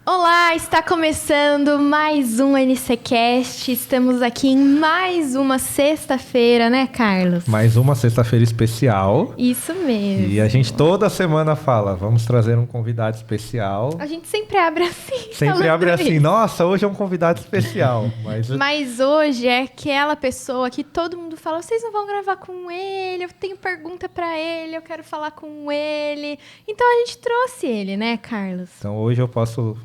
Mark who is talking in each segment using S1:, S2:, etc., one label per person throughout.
S1: Olá, está começando mais um NCCast. Estamos aqui em mais uma sexta-feira, né, Carlos?
S2: Mais uma sexta-feira especial.
S1: Isso mesmo.
S2: E a gente toda semana fala, vamos trazer um convidado especial.
S1: A gente sempre abre assim.
S2: Sempre abre assim, nossa, hoje é um convidado especial.
S1: Mas hoje é aquela pessoa que todo mundo fala, vocês não vão gravar com ele, eu tenho pergunta pra ele, eu quero falar com ele. Então a gente trouxe ele, né, Carlos?
S2: Então hoje eu posso...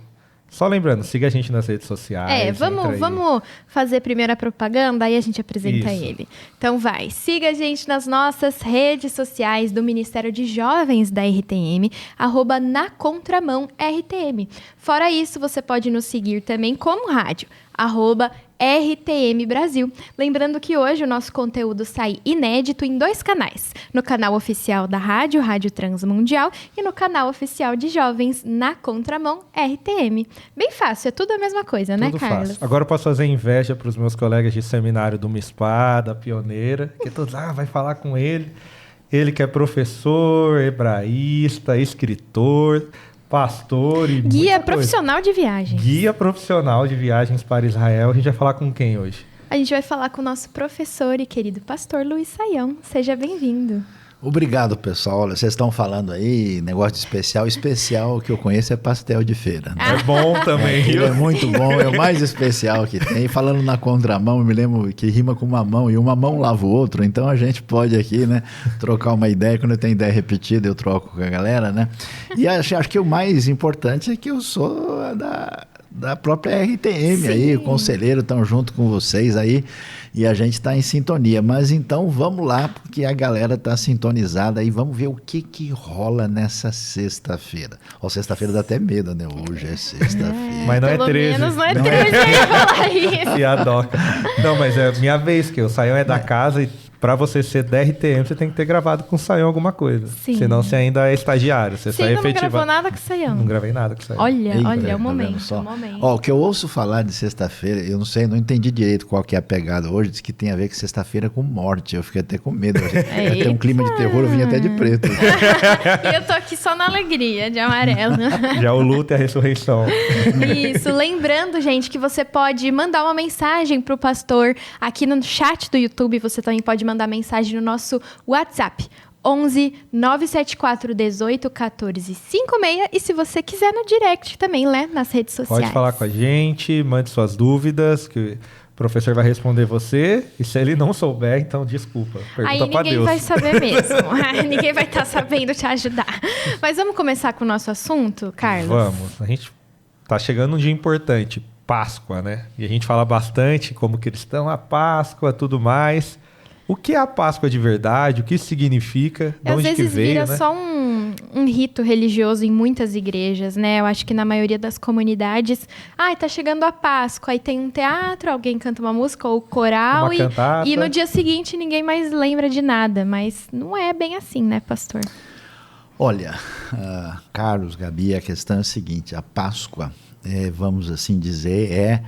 S2: Só lembrando, siga a gente nas redes sociais.
S1: Vamos fazer primeiro a propaganda, aí a gente apresenta
S2: Isso.
S1: ele. Então siga a gente nas nossas redes sociais do Ministério de Jovens da RTM, @nacontramãortm. Fora isso, você pode nos seguir também como rádio, @RTM Brasil. Lembrando que hoje o nosso conteúdo sai inédito em 2 canais. No canal oficial da rádio, Rádio Transmundial, e no canal oficial de jovens, Na Contramão RTM. Bem fácil, é tudo a mesma coisa, né,
S2: Tudo
S1: Carlos?
S2: fácil. Agora eu posso fazer inveja para os meus colegas de seminário do MISPA, da Pioneira, que todos, vai falar com ele. Ele que é professor, hebraísta, escritor, pastor e
S1: Guia profissional de viagem.
S2: Guia profissional de viagens para Israel. A gente vai falar com quem hoje?
S1: A gente vai falar com o nosso professor e querido pastor Luiz Saião. Seja bem-vindo.
S3: Obrigado, pessoal. Olha, vocês estão falando aí, negócio de especial. Especial que eu conheço é pastel de feira. Né?
S2: É bom também.
S3: Ele é muito bom, é o mais especial que tem. Falando na contramão, eu me lembro que rima com uma mão e uma mão lava o outro. Então a gente pode aqui, né, trocar uma ideia. Quando eu tenho ideia repetida, eu troco com a galera, né? E acho que o mais importante é que eu sou da própria RTM. Sim. Aí, o conselheiro estão junto com vocês aí e a gente está em sintonia. Mas então vamos lá, porque a galera está sintonizada e vamos ver o que rola nessa sexta-feira. Sexta-feira dá até medo, né? Hoje é sexta-feira.
S2: Mas não é 13.
S1: Pelo menos não é 13, eu ia falar isso.
S2: Piadoca. Não, mas é minha vez, que o Saião é da casa e pra você ser da RTM, você tem que ter gravado com o Saião alguma coisa.
S1: Sim.
S2: Senão você ainda é estagiário. Você
S1: Você ainda não gravou nada com o Saião?
S2: Não gravei nada com o Saião.
S1: Olha,
S3: Eita,
S1: é o
S3: tá
S1: momento,
S3: vendo só?
S1: é o momento.
S3: O que eu ouço falar de sexta-feira, eu não sei, não entendi direito qual que é a pegada hoje, diz que tem a ver com sexta-feira com morte. Eu fiquei até com medo. Tem um clima de terror, eu vim até de preto.
S1: E eu tô aqui só na alegria, de amarelo.
S2: Já o luto e a ressurreição.
S1: Isso, lembrando, gente, que você pode mandar uma mensagem pro pastor aqui no chat do YouTube, você também pode mandar mensagem no nosso WhatsApp, 11 974 18 14 56, e se você quiser no direct também, né, nas redes sociais.
S2: Pode falar com a gente, mande suas dúvidas, que o professor vai responder você, e se ele não souber, então desculpa, pergunta pra Deus.
S1: Aí ninguém vai saber mesmo, ninguém vai estar sabendo te ajudar. Mas vamos começar com o nosso assunto, Carlos?
S2: Vamos, a gente tá chegando um dia importante, Páscoa, né? E a gente fala bastante como cristão, a Páscoa, tudo mais. O que é a Páscoa de verdade? O que isso significa? De onde que veio,
S1: vira
S2: né?
S1: só um rito religioso em muitas igrejas, né? Eu acho que na maioria das comunidades... tá chegando a Páscoa, aí tem um teatro, alguém canta uma música ou coral,
S2: Uma cantata.
S1: e no dia seguinte ninguém mais lembra de nada. Mas não é bem assim, né, pastor?
S3: Olha, Carlos, Gabi, a questão é a seguinte, a Páscoa, vamos assim dizer,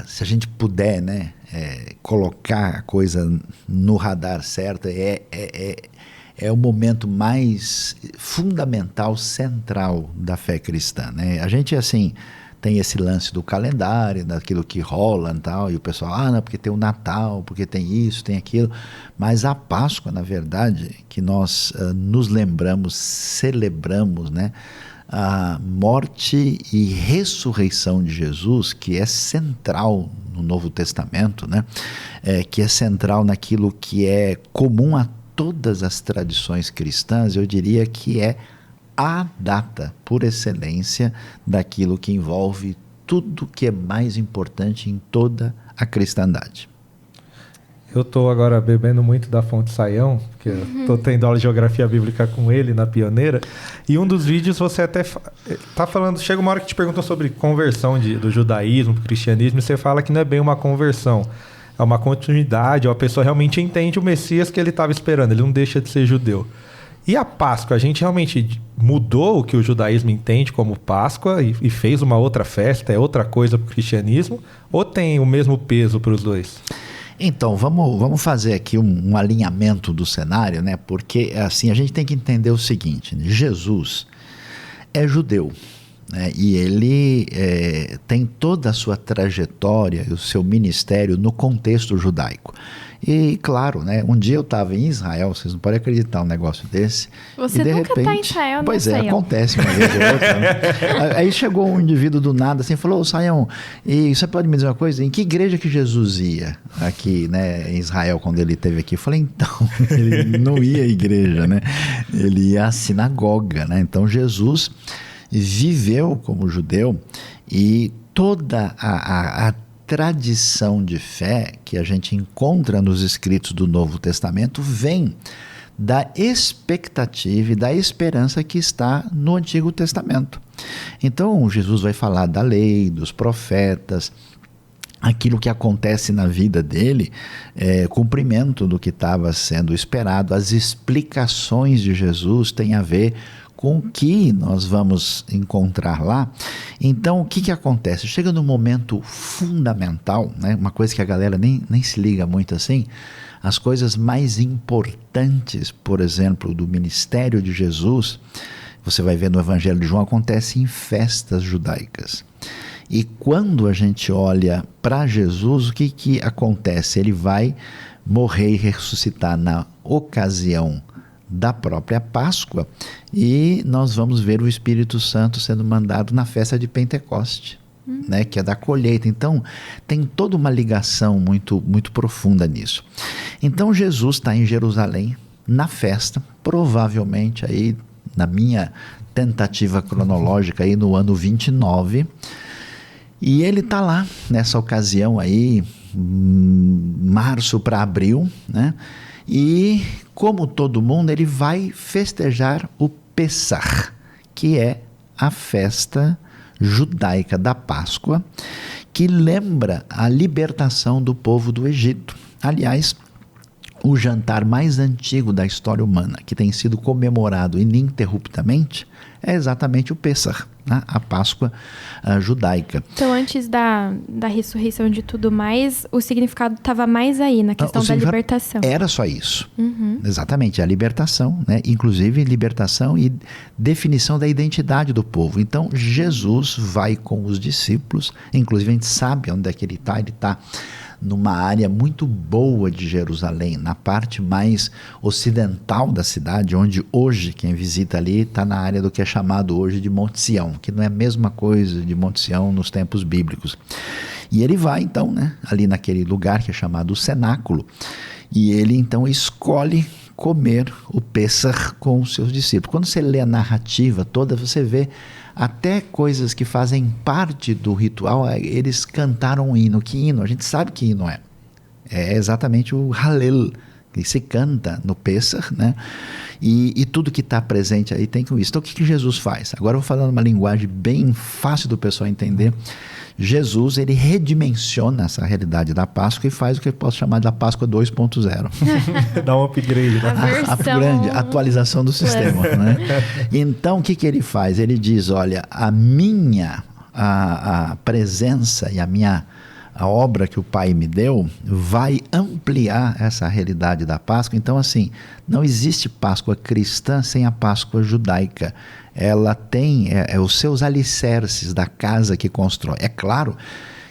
S3: se a gente puder, né, colocar a coisa no radar certo, é o momento mais fundamental, central da fé cristã, né? A gente, assim, tem esse lance do calendário, daquilo que rola e tal, e o pessoal, não, porque tem o Natal, porque tem isso, tem aquilo, mas a Páscoa, na verdade, que nós nos lembramos, celebramos, né, a morte e ressurreição de Jesus, que é central no Novo Testamento, né? Que é central naquilo que é comum a todas as tradições cristãs, eu diria que é a data por excelência daquilo que envolve tudo que é mais importante em toda a cristandade.
S2: Eu estou agora bebendo muito da fonte Saião, porque estou tendo aula de geografia bíblica com ele na Pioneira, e um dos vídeos você até está falando, chega uma hora que te perguntam sobre conversão do judaísmo para o cristianismo, e você fala que não é bem uma conversão, é uma continuidade, a pessoa realmente entende o Messias que ele estava esperando, ele não deixa de ser judeu. E a Páscoa, a gente realmente mudou o que o judaísmo entende como Páscoa e fez uma outra festa, é outra coisa para o cristianismo, ou tem o mesmo peso para os dois?
S3: Então, vamos fazer aqui um alinhamento do cenário, né? Porque assim, a gente tem que entender o seguinte, né? Jesus é judeu, né? E ele tem toda a sua trajetória e o seu ministério no contexto judaico. E claro, né, um dia eu estava em Israel, vocês não podem acreditar um negócio desse.
S1: Você
S3: e de
S1: nunca
S3: repente,
S1: está em Israel, né,
S3: Pois é,
S1: Sayão?
S3: acontece uma vez ou outra. Né? Aí chegou um indivíduo do nada assim, falou: "Ô, Sayão, e você pode me dizer uma coisa? Em que igreja que Jesus ia aqui, né, em Israel, quando ele esteve aqui?" Eu falei: "Então, ele não ia à igreja, né? Ele ia à sinagoga, né? Então Jesus viveu como judeu, e toda a tradição de fé que a gente encontra nos escritos do Novo Testamento vem da expectativa e da esperança que está no Antigo Testamento. Então Jesus vai falar da lei, dos profetas, aquilo que acontece na vida dele, cumprimento do que estava sendo esperado. As explicações de Jesus têm a ver com o que nós vamos encontrar lá. Então, o que acontece? Chega num momento fundamental, né? Uma coisa que a galera nem se liga muito assim. As coisas mais importantes, por exemplo, do ministério de Jesus, você vai ver no Evangelho de João, acontece em festas judaicas. E quando a gente olha para Jesus, o que acontece? Ele vai morrer e ressuscitar na ocasião da própria Páscoa, e nós vamos ver o Espírito Santo sendo mandado na festa de Pentecoste, né, que é da colheita. Então tem toda uma ligação muito, muito profunda nisso. Então Jesus está em Jerusalém na festa, provavelmente aí na minha tentativa cronológica aí no ano 29, e ele está lá nessa ocasião aí, março para abril, né? E como todo mundo, ele vai festejar o Pessach, que é a festa judaica da Páscoa, que lembra a libertação do povo do Egito. Aliás, o jantar mais antigo da história humana, que tem sido comemorado ininterruptamente, é exatamente o Pessach, né? A Páscoa judaica.
S1: Então, antes da ressurreição de tudo mais, o significado estava mais aí, na questão da libertação.
S3: Era só isso. Exatamente, a libertação, né? Inclusive libertação e definição da identidade do povo. Então, Jesus vai com os discípulos, inclusive a gente sabe onde é que ele está numa área muito boa de Jerusalém, na parte mais ocidental da cidade, onde hoje quem visita ali está na área do que é chamado hoje de Monte Sião, que não é a mesma coisa de Monte Sião nos tempos bíblicos. E ele vai então, né, ali naquele lugar que é chamado o cenáculo, e ele então escolhe comer o Pessach com os seus discípulos. Quando você lê a narrativa toda, você vê até coisas que fazem parte do ritual. Eles cantaram um hino. Que hino? A gente sabe que hino é. É exatamente o Hallel, que se canta no Pessach, né? E tudo que está presente aí tem com isso. Então o que Jesus faz? Agora eu vou falando uma linguagem bem fácil do pessoal entender. Jesus, ele redimensiona essa realidade da Páscoa e faz o que eu posso chamar da Páscoa 2.0.
S2: Dá um upgrade, né?
S3: A grande atualização do sistema, né? Então, o que ele faz? Ele diz: olha, a presença e a obra que o Pai me deu vai ampliar essa realidade da Páscoa. Então, assim, não existe Páscoa cristã sem a Páscoa judaica. Ela tem os seus alicerces da casa que constrói. É claro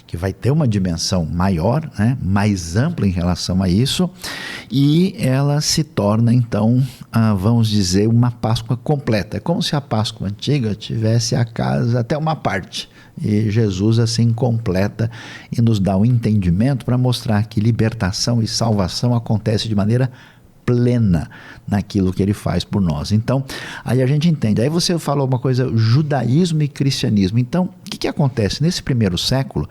S3: que vai ter uma dimensão maior, né, mais ampla em relação a isso, e ela se torna, então, vamos dizer, uma Páscoa completa. É como se a Páscoa antiga tivesse a casa até uma parte, e Jesus assim completa e nos dá um entendimento para mostrar que libertação e salvação acontece de maneira plena naquilo que ele faz por nós. Então, aí a gente entende. Aí você falou uma coisa, judaísmo e cristianismo. Então, o que acontece? Nesse primeiro século,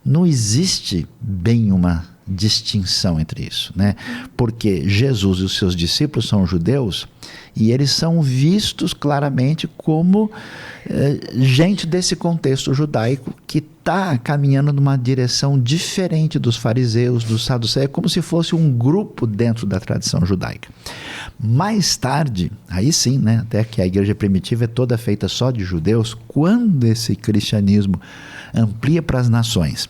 S3: não existe bem uma distinção entre isso, né? Porque Jesus e os seus discípulos são judeus e eles são vistos claramente como gente desse contexto judaico que está caminhando numa direção diferente dos fariseus, dos saduceus, como se fosse um grupo dentro da tradição judaica. Mais tarde, aí sim, né, até que a igreja primitiva é toda feita só de judeus, quando esse cristianismo amplia para as nações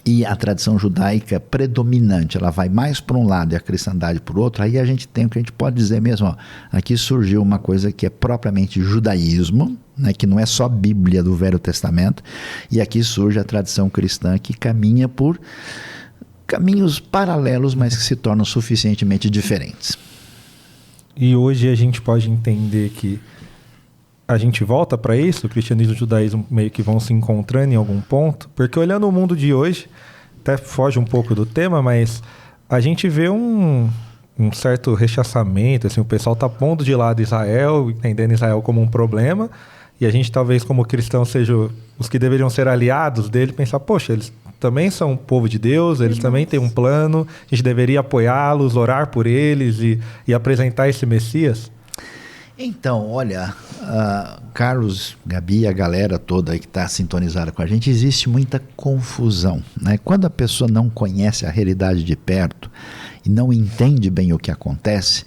S3: e a tradição judaica predominante, ela vai mais para um lado e a cristandade para o outro, aí a gente tem o que a gente pode dizer mesmo, ó, aqui surgiu uma coisa que é propriamente judaísmo, né, que não é só Bíblia do Velho Testamento, e aqui surge a tradição cristã que caminha por caminhos paralelos, mas que se tornam suficientemente diferentes.
S2: E hoje a gente pode entender que a gente volta para isso, o cristianismo e o judaísmo meio que vão se encontrando em algum ponto, porque olhando o mundo de hoje, até foge um pouco do tema, mas a gente vê um certo rechaçamento, assim, o pessoal está pondo de lado Israel, entendendo Israel como um problema, e a gente talvez como cristão seja os que deveriam ser aliados dele, pensar, poxa, eles também são povo de Deus, eles também têm um plano, a gente deveria apoiá-los, orar por eles e apresentar esse Messias?
S3: Então, olha, Carlos, Gabi, a galera toda aí que está sintonizada com a gente, existe muita confusão, né? Quando a pessoa não conhece a realidade de perto e não entende bem o que acontece,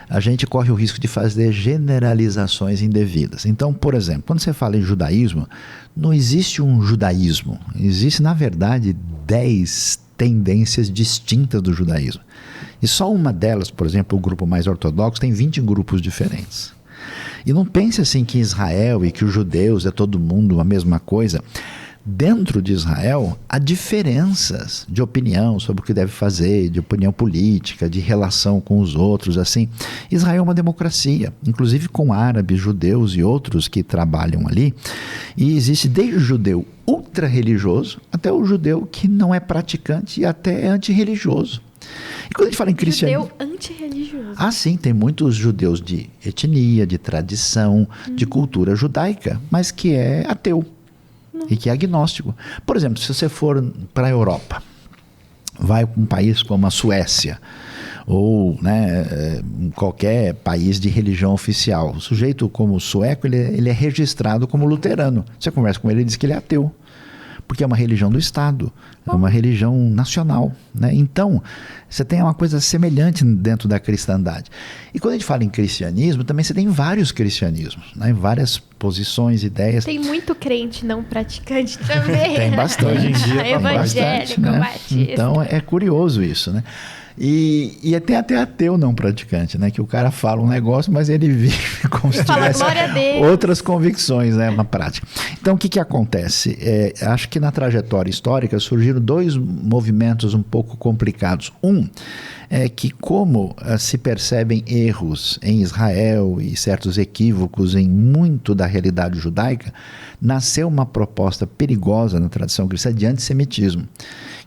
S3: a gente corre o risco de fazer generalizações indevidas. Então, por exemplo, quando você fala em judaísmo, não existe um judaísmo, existe, na verdade, 10 tendências distintas do judaísmo. E só uma delas, por exemplo, o grupo mais ortodoxo, tem 20 grupos diferentes. E não pense assim que Israel e que os judeus é todo mundo a mesma coisa. Dentro de Israel, há diferenças de opinião sobre o que deve fazer, de opinião política, de relação com os outros, assim. Israel é uma democracia, inclusive com árabes, judeus e outros que trabalham ali. E existe desde o judeu ultra-religioso até o judeu que não é praticante e até é antirreligioso. E quando a gente fala em cristianismo...
S1: Judeu antirreligioso.
S3: Ah, sim, tem muitos judeus de etnia, de tradição, de cultura judaica, mas que é ateu e que é agnóstico. Por exemplo, se você for para a Europa, vai para um país como a Suécia, ou né, qualquer país de religião oficial, o sujeito como o sueco, ele é registrado como luterano. Você conversa com ele, ele diz que ele é ateu. Porque é uma religião do Estado, é uma religião nacional, né? Então, você tem uma coisa semelhante dentro da cristandade. E quando a gente fala em cristianismo, também você tem vários cristianismos, né? Várias posições, ideias.
S1: Tem muito crente não praticante também.
S3: Tem bastante. Hoje em dia tem
S1: evangélico,
S3: bastante, né?
S1: batista.
S3: Então, é curioso isso, né? E tem até ateu não praticante, né? Que o cara fala um negócio, mas ele vive como se tivesse outras convicções, né, na prática. Então, o que acontece? Acho que na trajetória histórica surgiram dois movimentos um pouco complicados. Um é que como se percebem erros em Israel e certos equívocos em muito da realidade judaica, nasceu uma proposta perigosa na tradição cristã de antissemitismo,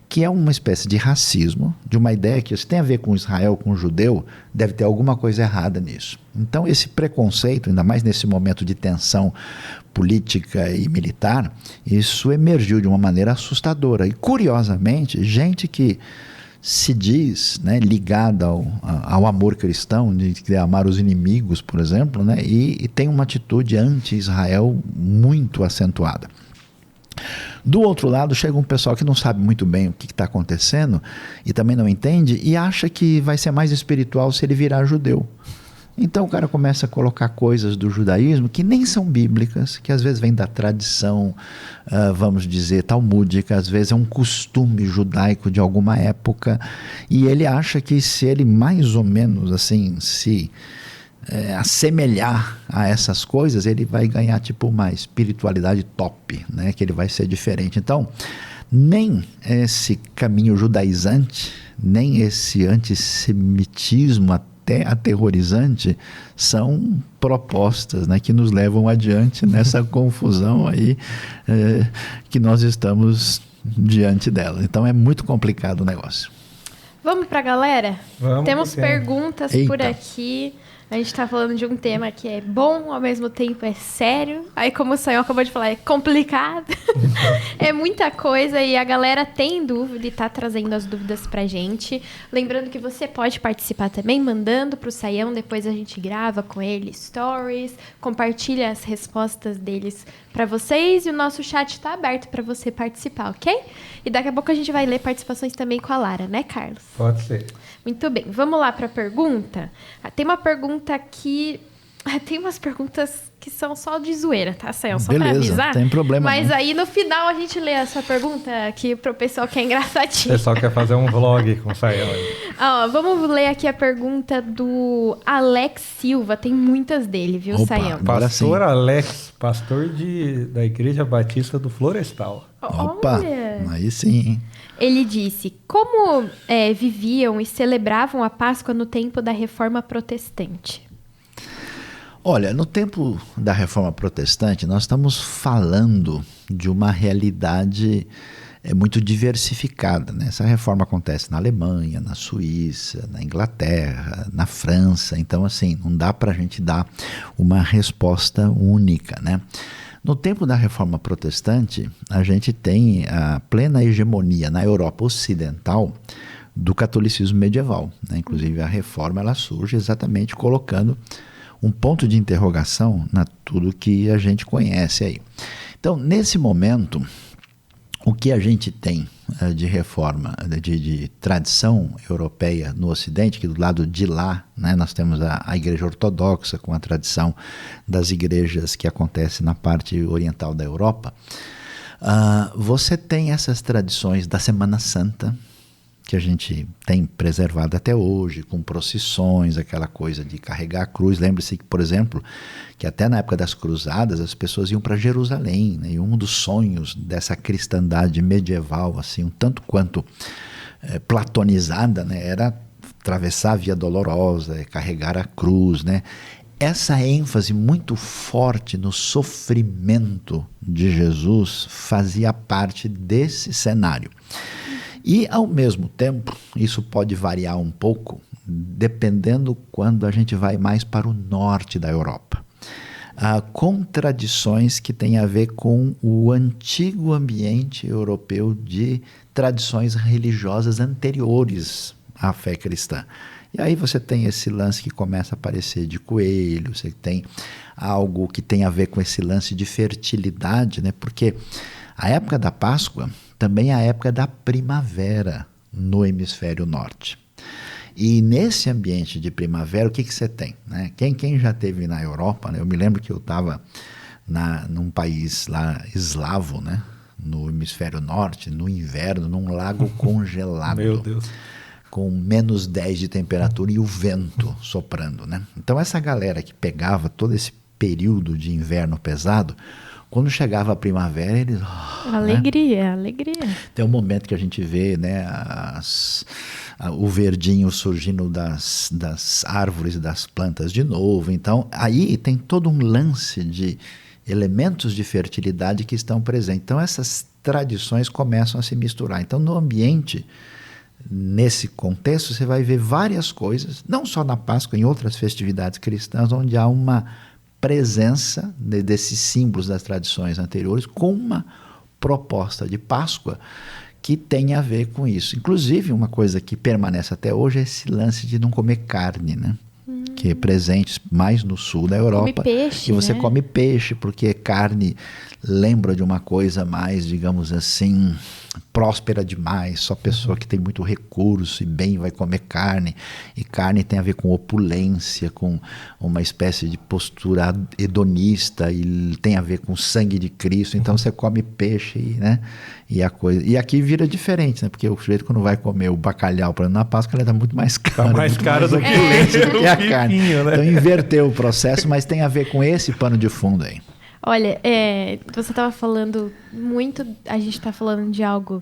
S3: que é uma espécie de racismo, de uma ideia que se tem a ver com Israel, com o judeu, deve ter alguma coisa errada nisso. Então esse preconceito, ainda mais nesse momento de tensão política e militar, isso emergiu de uma maneira assustadora. E curiosamente, gente que se diz, né, ligada ao amor cristão, de amar os inimigos, por exemplo, né, e tem uma atitude anti-Israel muito acentuada. Do outro lado, chega um pessoal que não sabe muito bem o que está acontecendo e também não entende e acha que vai ser mais espiritual se ele virar judeu. Então o cara começa a colocar coisas do judaísmo que nem são bíblicas, que às vezes vêm da tradição, vamos dizer, talmúdica, às vezes é um costume judaico de alguma época, e ele acha que se ele mais ou menos assim se assemelhar a essas coisas, ele vai ganhar tipo uma espiritualidade top, né? Que ele vai ser diferente. Então, nem esse caminho judaizante, nem esse antissemitismo até aterrorizante são propostas, né, que nos levam adiante nessa confusão aí que nós estamos diante dela. Então é muito complicado o negócio.
S1: Vamos pra galera?
S2: Vamos.
S1: Temos perguntas por aqui. A gente tá falando de um tema que é bom, ao mesmo tempo é sério. Aí, como o Sayão acabou de falar, é complicado. É muita coisa e a galera tem dúvida e tá trazendo as dúvidas pra gente. Lembrando que você pode participar também, mandando pro Sayão, depois a gente grava com ele stories, compartilha as respostas deles pra vocês e o nosso chat tá aberto pra você participar, ok? E daqui a pouco a gente vai ler participações também com a Lara, né, Carlos?
S2: Pode ser.
S1: Muito bem, vamos lá para a pergunta? Tem uma pergunta aqui Tem umas perguntas que são só de zoeira, tá, Sayão? Só
S3: Beleza,
S1: pra avisar.
S3: não tem problema
S1: Mas
S3: não.
S1: aí no final a gente lê a sua pergunta aqui pro pessoal que é
S2: O
S1: engraçadinho.
S2: pessoal quer fazer um vlog com o Sayão.
S1: Ó, vamos ler aqui a pergunta do Alex Silva. Tem muitas dele, viu,
S3: Opa,
S1: Sayão?
S3: agora
S2: Pastor
S3: sim.
S2: Alex, pastor da Igreja Batista do Florestal.
S3: Opa,
S1: Olha.
S3: aí sim, hein?
S1: Ele disse, como viviam e celebravam a Páscoa no tempo da Reforma Protestante?
S3: Olha, no tempo da Reforma Protestante, nós estamos falando de uma realidade muito diversificada, né? Essa reforma acontece na Alemanha, na Suíça, na Inglaterra, na França. Então, assim, não dá para a gente dar uma resposta única, né? No tempo da Reforma Protestante, a gente tem a plena hegemonia na Europa Ocidental do catolicismo medieval, né? Inclusive, a Reforma ela surge exatamente colocando um ponto de interrogação na tudo que a gente conhece aí. Então, nesse momento, o que a gente tem de reforma, de tradição europeia no Ocidente, que do lado de lá, né, nós temos a Igreja Ortodoxa com a tradição das igrejas que acontece na parte oriental da Europa, você tem essas tradições da Semana Santa, que a gente tem preservado até hoje, com procissões, aquela coisa de carregar a cruz. Lembre-se que, por exemplo, que até na época das cruzadas as pessoas iam para Jerusalém, né? E um dos sonhos dessa cristandade medieval, assim, um tanto quanto platonizada, né? Era atravessar a Via Dolorosa, carregar a cruz, né? Essa ênfase muito forte no sofrimento de Jesus fazia parte desse cenário. E, ao mesmo tempo, isso pode variar um pouco, dependendo quando a gente vai mais para o norte da Europa. Com tradições que têm a ver com o antigo ambiente europeu de tradições religiosas anteriores à fé cristã. E aí você tem esse lance que começa a aparecer de coelho, você tem algo que tem a ver com esse lance de fertilidade, né? Porque a época da Páscoa também é a época da primavera no hemisfério norte. E nesse ambiente de primavera, o que você tem, né? Quem já esteve na Europa, né? Eu me lembro que eu estava num país lá eslavo, né? No hemisfério norte, no inverno, num lago congelado.
S2: Meu Deus.
S3: Com menos 10 de temperatura e o vento soprando, né? Então essa galera que pegava todo esse período de inverno pesado, quando chegava a primavera, eles...
S1: Alegria,
S3: né?
S1: alegria.
S3: Tem um momento que a gente vê, né, o verdinho surgindo das árvores e das plantas de novo. Então, aí tem todo um lance de elementos de fertilidade que estão presentes. Então, essas tradições começam a se misturar. Então, no ambiente, nesse contexto, você vai ver várias coisas, não só na Páscoa, em outras festividades cristãs, onde há uma presença desses símbolos das tradições anteriores com uma proposta de Páscoa que tem a ver com isso. Inclusive, uma coisa que permanece até hoje é esse lance de não comer carne, né? Que é presente mais no sul da Europa.
S1: Come peixe,
S3: e você
S1: né?
S3: come peixe, porque carne lembra de uma coisa mais, digamos assim, próspera demais. Só pessoa que tem muito recurso e bem vai comer carne. E carne tem a ver com opulência, com uma espécie de postura hedonista, e tem a ver com o sangue de Cristo. Então você come peixe, né? E aqui vira diferente, né? Porque o sujeito, quando vai comer o bacalhau na Páscoa, ele dá muito mais caro.
S2: Tá mais
S3: muito
S2: caro do que
S3: opulência do que a
S2: o
S3: carne.
S2: bifinho, né?
S3: Então inverteu o processo, mas tem a ver com esse pano de fundo aí.
S1: Olha, você estava falando muito, a gente está falando de algo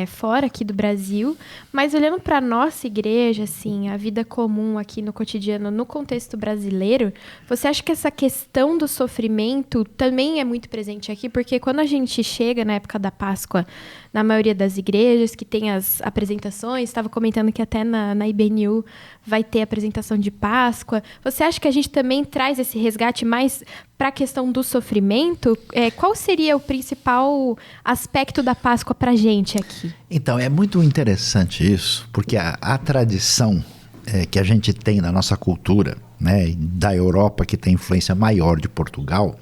S1: fora aqui do Brasil, mas olhando para a nossa igreja, assim, a vida comum aqui no cotidiano, no contexto brasileiro, você acha que essa questão do sofrimento também é muito presente aqui? Porque quando a gente chega na época da Páscoa, na maioria das igrejas, que tem as apresentações, estava comentando que até na IBNU vai ter apresentação de Páscoa, você acha que a gente também traz esse resgate mais para a questão do sofrimento? Qual seria o principal aspecto da Páscoa para a gente aqui?
S3: Então, é muito interessante isso, porque a tradição que a gente tem na nossa cultura, né, da Europa, que tem influência maior de Portugal,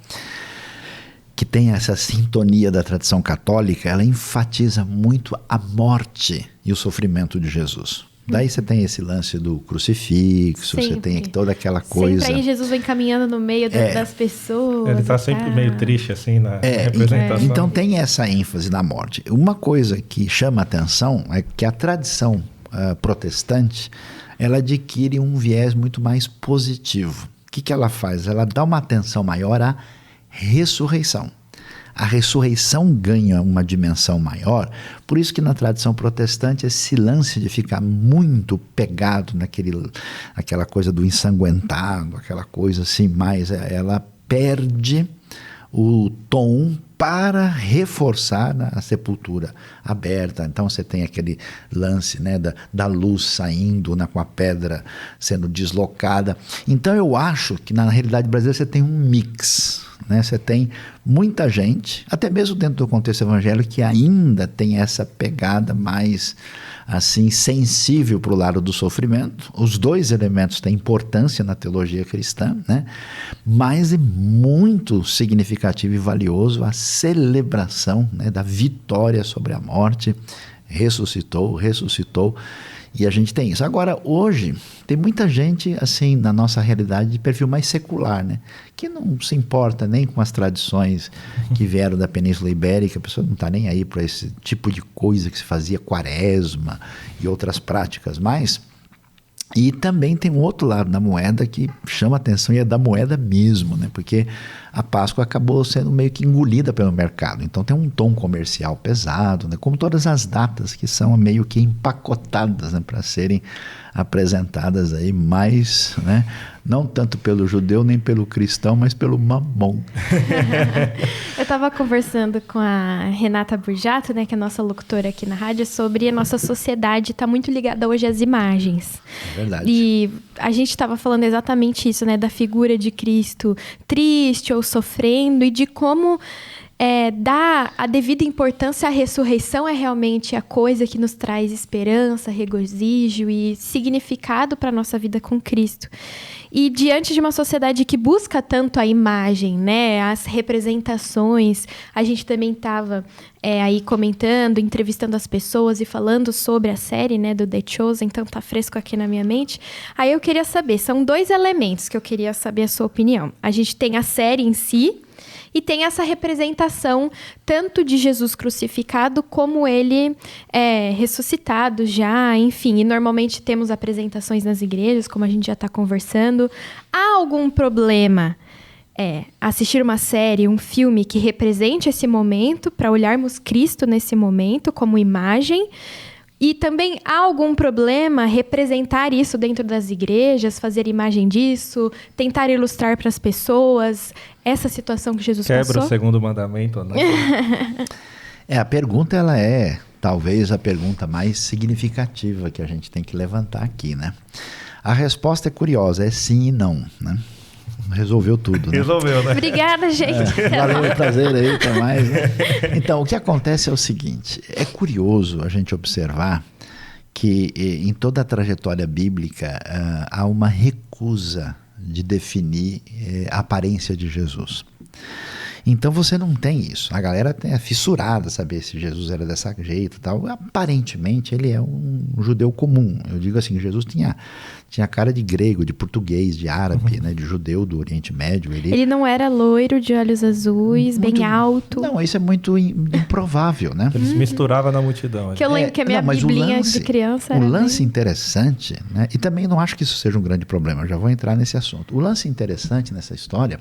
S3: que tem essa sintonia da tradição católica, ela enfatiza muito a morte e o sofrimento de Jesus. Daí você tem esse lance do crucifixo,
S1: Sempre.
S3: você tem toda aquela coisa.
S1: Sempre aí Jesus vem caminhando no meio das pessoas.
S2: Ele tá
S1: e
S2: sempre
S1: tal.
S2: meio triste, assim, na representação.
S3: Então tem essa ênfase na morte. Uma coisa que chama atenção é que a tradição protestante, ela adquire um viés muito mais positivo. O que ela faz? Ela dá uma atenção maior à ressurreição. A ressurreição ganha uma dimensão maior, por isso que na tradição protestante esse lance de ficar muito pegado naquela coisa do ensanguentado, aquela coisa assim, mais ela perde o tom para reforçar a sepultura aberta. Então você tem aquele lance, né, da luz saindo, né, com a pedra sendo deslocada. Então eu acho que na realidade brasileira você tem um mix, né? Você tem muita gente, até mesmo dentro do contexto evangélico, que ainda tem essa pegada mais assim sensível para o lado do sofrimento. Os dois elementos têm importância na teologia cristã, né? Mas é muito significativo e valioso a celebração, né, da vitória sobre a morte. Ressuscitou. E a gente tem isso. Agora, hoje, tem muita gente, assim, na nossa realidade, de perfil mais secular, né? Que não se importa nem com as tradições que vieram da Península Ibérica. A pessoa não está nem aí para esse tipo de coisa que se fazia, quaresma e outras práticas mais. E também tem um outro lado da moeda que chama atenção, e é da moeda mesmo, né? Porque a Páscoa acabou sendo meio que engolida pelo mercado. Então tem um tom comercial pesado, né? Como todas as datas que são meio que empacotadas, né, para serem apresentadas aí mais, né, não tanto pelo judeu nem pelo cristão, mas pelo mamon.
S1: Eu estava conversando com a Renata Burjato, né, que é a nossa locutora aqui na rádio, sobre a nossa sociedade está muito ligada hoje às imagens.
S3: É verdade.
S1: E a gente estava falando exatamente isso, né, da figura de Cristo triste ou sofrendo, e de como dar a devida importância à ressurreição é realmente a coisa que nos traz esperança, regozijo e significado para a nossa vida com Cristo. E diante de uma sociedade que busca tanto a imagem, né, as representações, a gente também estava aí comentando, entrevistando as pessoas e falando sobre a série, né, do The Chosen, então tá fresco aqui na minha mente. Aí eu queria saber, são dois elementos que eu queria saber a sua opinião. A gente tem a série em si, e tem essa representação tanto de Jesus crucificado como ele ressuscitado já, enfim. E normalmente temos apresentações nas igrejas, como a gente já está conversando. Há algum problema assistir uma série, um filme que represente esse momento, para olharmos Cristo nesse momento como imagem? E também há algum problema representar isso dentro das igrejas, fazer imagem disso, tentar ilustrar para as pessoas essa situação que Jesus passou?
S2: Quebra o segundo mandamento ou não?
S3: A pergunta, ela é talvez a pergunta mais significativa que a gente tem que levantar aqui, né? A resposta é curiosa, é sim e não, né? Resolveu tudo, né?
S2: Resolveu, né?
S1: Obrigada, gente.
S3: Valeu, prazer aí, até mais, né? Então, o que acontece é o seguinte, é curioso a gente observar que em toda a trajetória bíblica há uma recusa de definir a aparência de Jesus. Então você não tem isso. A galera é fissurada saber se Jesus era desse jeito e tal. Aparentemente ele é um judeu comum. Eu digo assim, Jesus tinha cara de grego, de português, de árabe, né, de judeu do Oriente Médio. Ele
S1: não era loiro, de olhos azuis, bem alto.
S3: Não, isso é muito improvável, né?
S2: Ele se misturava na multidão.
S1: Que eu lembro que a minha biblinha de criança era...
S3: O lance interessante, né? E também não acho que isso seja um grande problema, eu já vou entrar nesse assunto. O lance interessante nessa história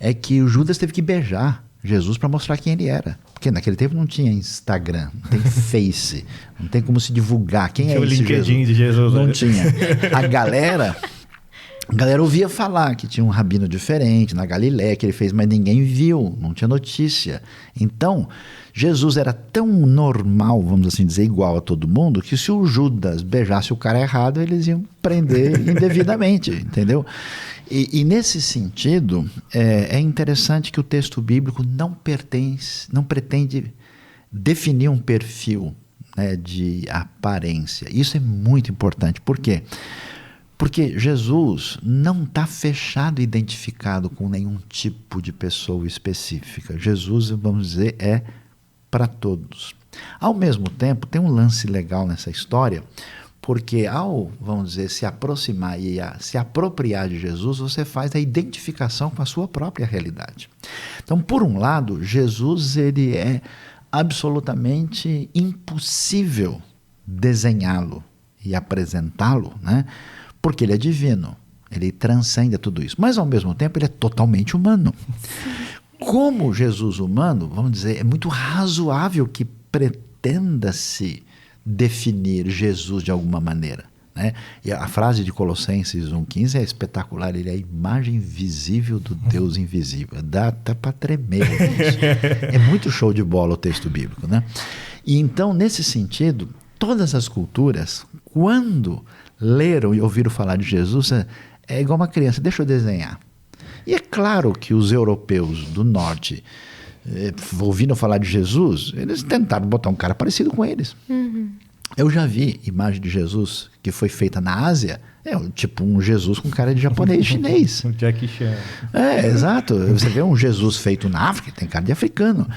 S3: é que o Judas teve que beijar Jesus para mostrar quem ele era. Porque naquele tempo não tinha Instagram, não tem Face, não tem como se divulgar quem é esse Jesus.
S2: Tinha o LinkedIn de Jesus.
S3: Não tinha. A galera ouvia falar que tinha um rabino diferente na Galiléia que ele fez, mas ninguém viu, não tinha notícia. Então, Jesus era tão normal, vamos assim dizer, igual a todo mundo, que se o Judas beijasse o cara errado, eles iam prender indevidamente, entendeu? E nesse sentido, é interessante que o texto bíblico não pretende definir um perfil, né, de aparência. Isso é muito importante. Por quê? Porque Jesus não está fechado e identificado com nenhum tipo de pessoa específica. Jesus, vamos dizer, é para todos. Ao mesmo tempo, tem um lance legal nessa história, Porque ao, vamos dizer, se aproximar e se apropriar de Jesus, você faz a identificação com a sua própria realidade. Então, por um lado, Jesus ele é absolutamente impossível desenhá-lo e apresentá-lo, né? Porque ele é divino, ele transcende tudo isso. Mas, ao mesmo tempo, ele é totalmente humano. Como Jesus humano, vamos dizer, é muito razoável que pretenda-se definir Jesus de alguma maneira, né? E a frase de Colossenses 1,15 é espetacular, ele é a imagem visível do Deus invisível. Dá até para tremer isso. É muito show de bola o texto bíblico, né? E então, nesse sentido, todas as culturas, quando leram e ouviram falar de Jesus, é igual uma criança, deixa eu desenhar. E é claro que os europeus do norte, ouvindo falar de Jesus, eles tentaram botar um cara parecido com eles. Eu já vi imagem de Jesus que foi feita na Ásia, tipo um Jesus com cara de japonês, chinês.
S2: Um Jackie Chan.
S3: Exato. Você vê um Jesus feito na África, tem cara de africano.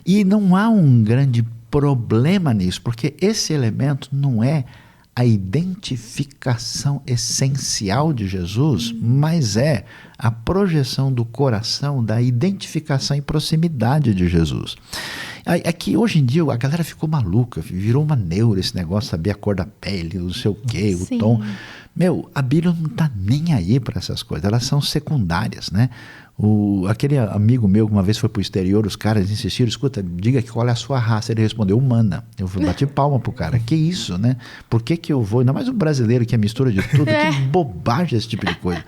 S3: E não há um grande problema nisso, porque esse elemento não é a identificação essencial de Jesus, mas é a projeção do coração da identificação e proximidade de Jesus. É que hoje em dia a galera ficou maluca, virou uma neura esse negócio, saber a cor da pele, não sei o quê, o tom. A Bíblia não está nem aí para essas coisas, elas são secundárias, né? Aquele amigo meu que uma vez foi para o exterior, os caras insistiram, escuta, diga qual é a sua raça. Ele respondeu, humana. Eu bati palma pro cara, que isso, né? Por que eu vou, ainda mais um brasileiro que é mistura de tudo, que bobagem esse tipo de coisa.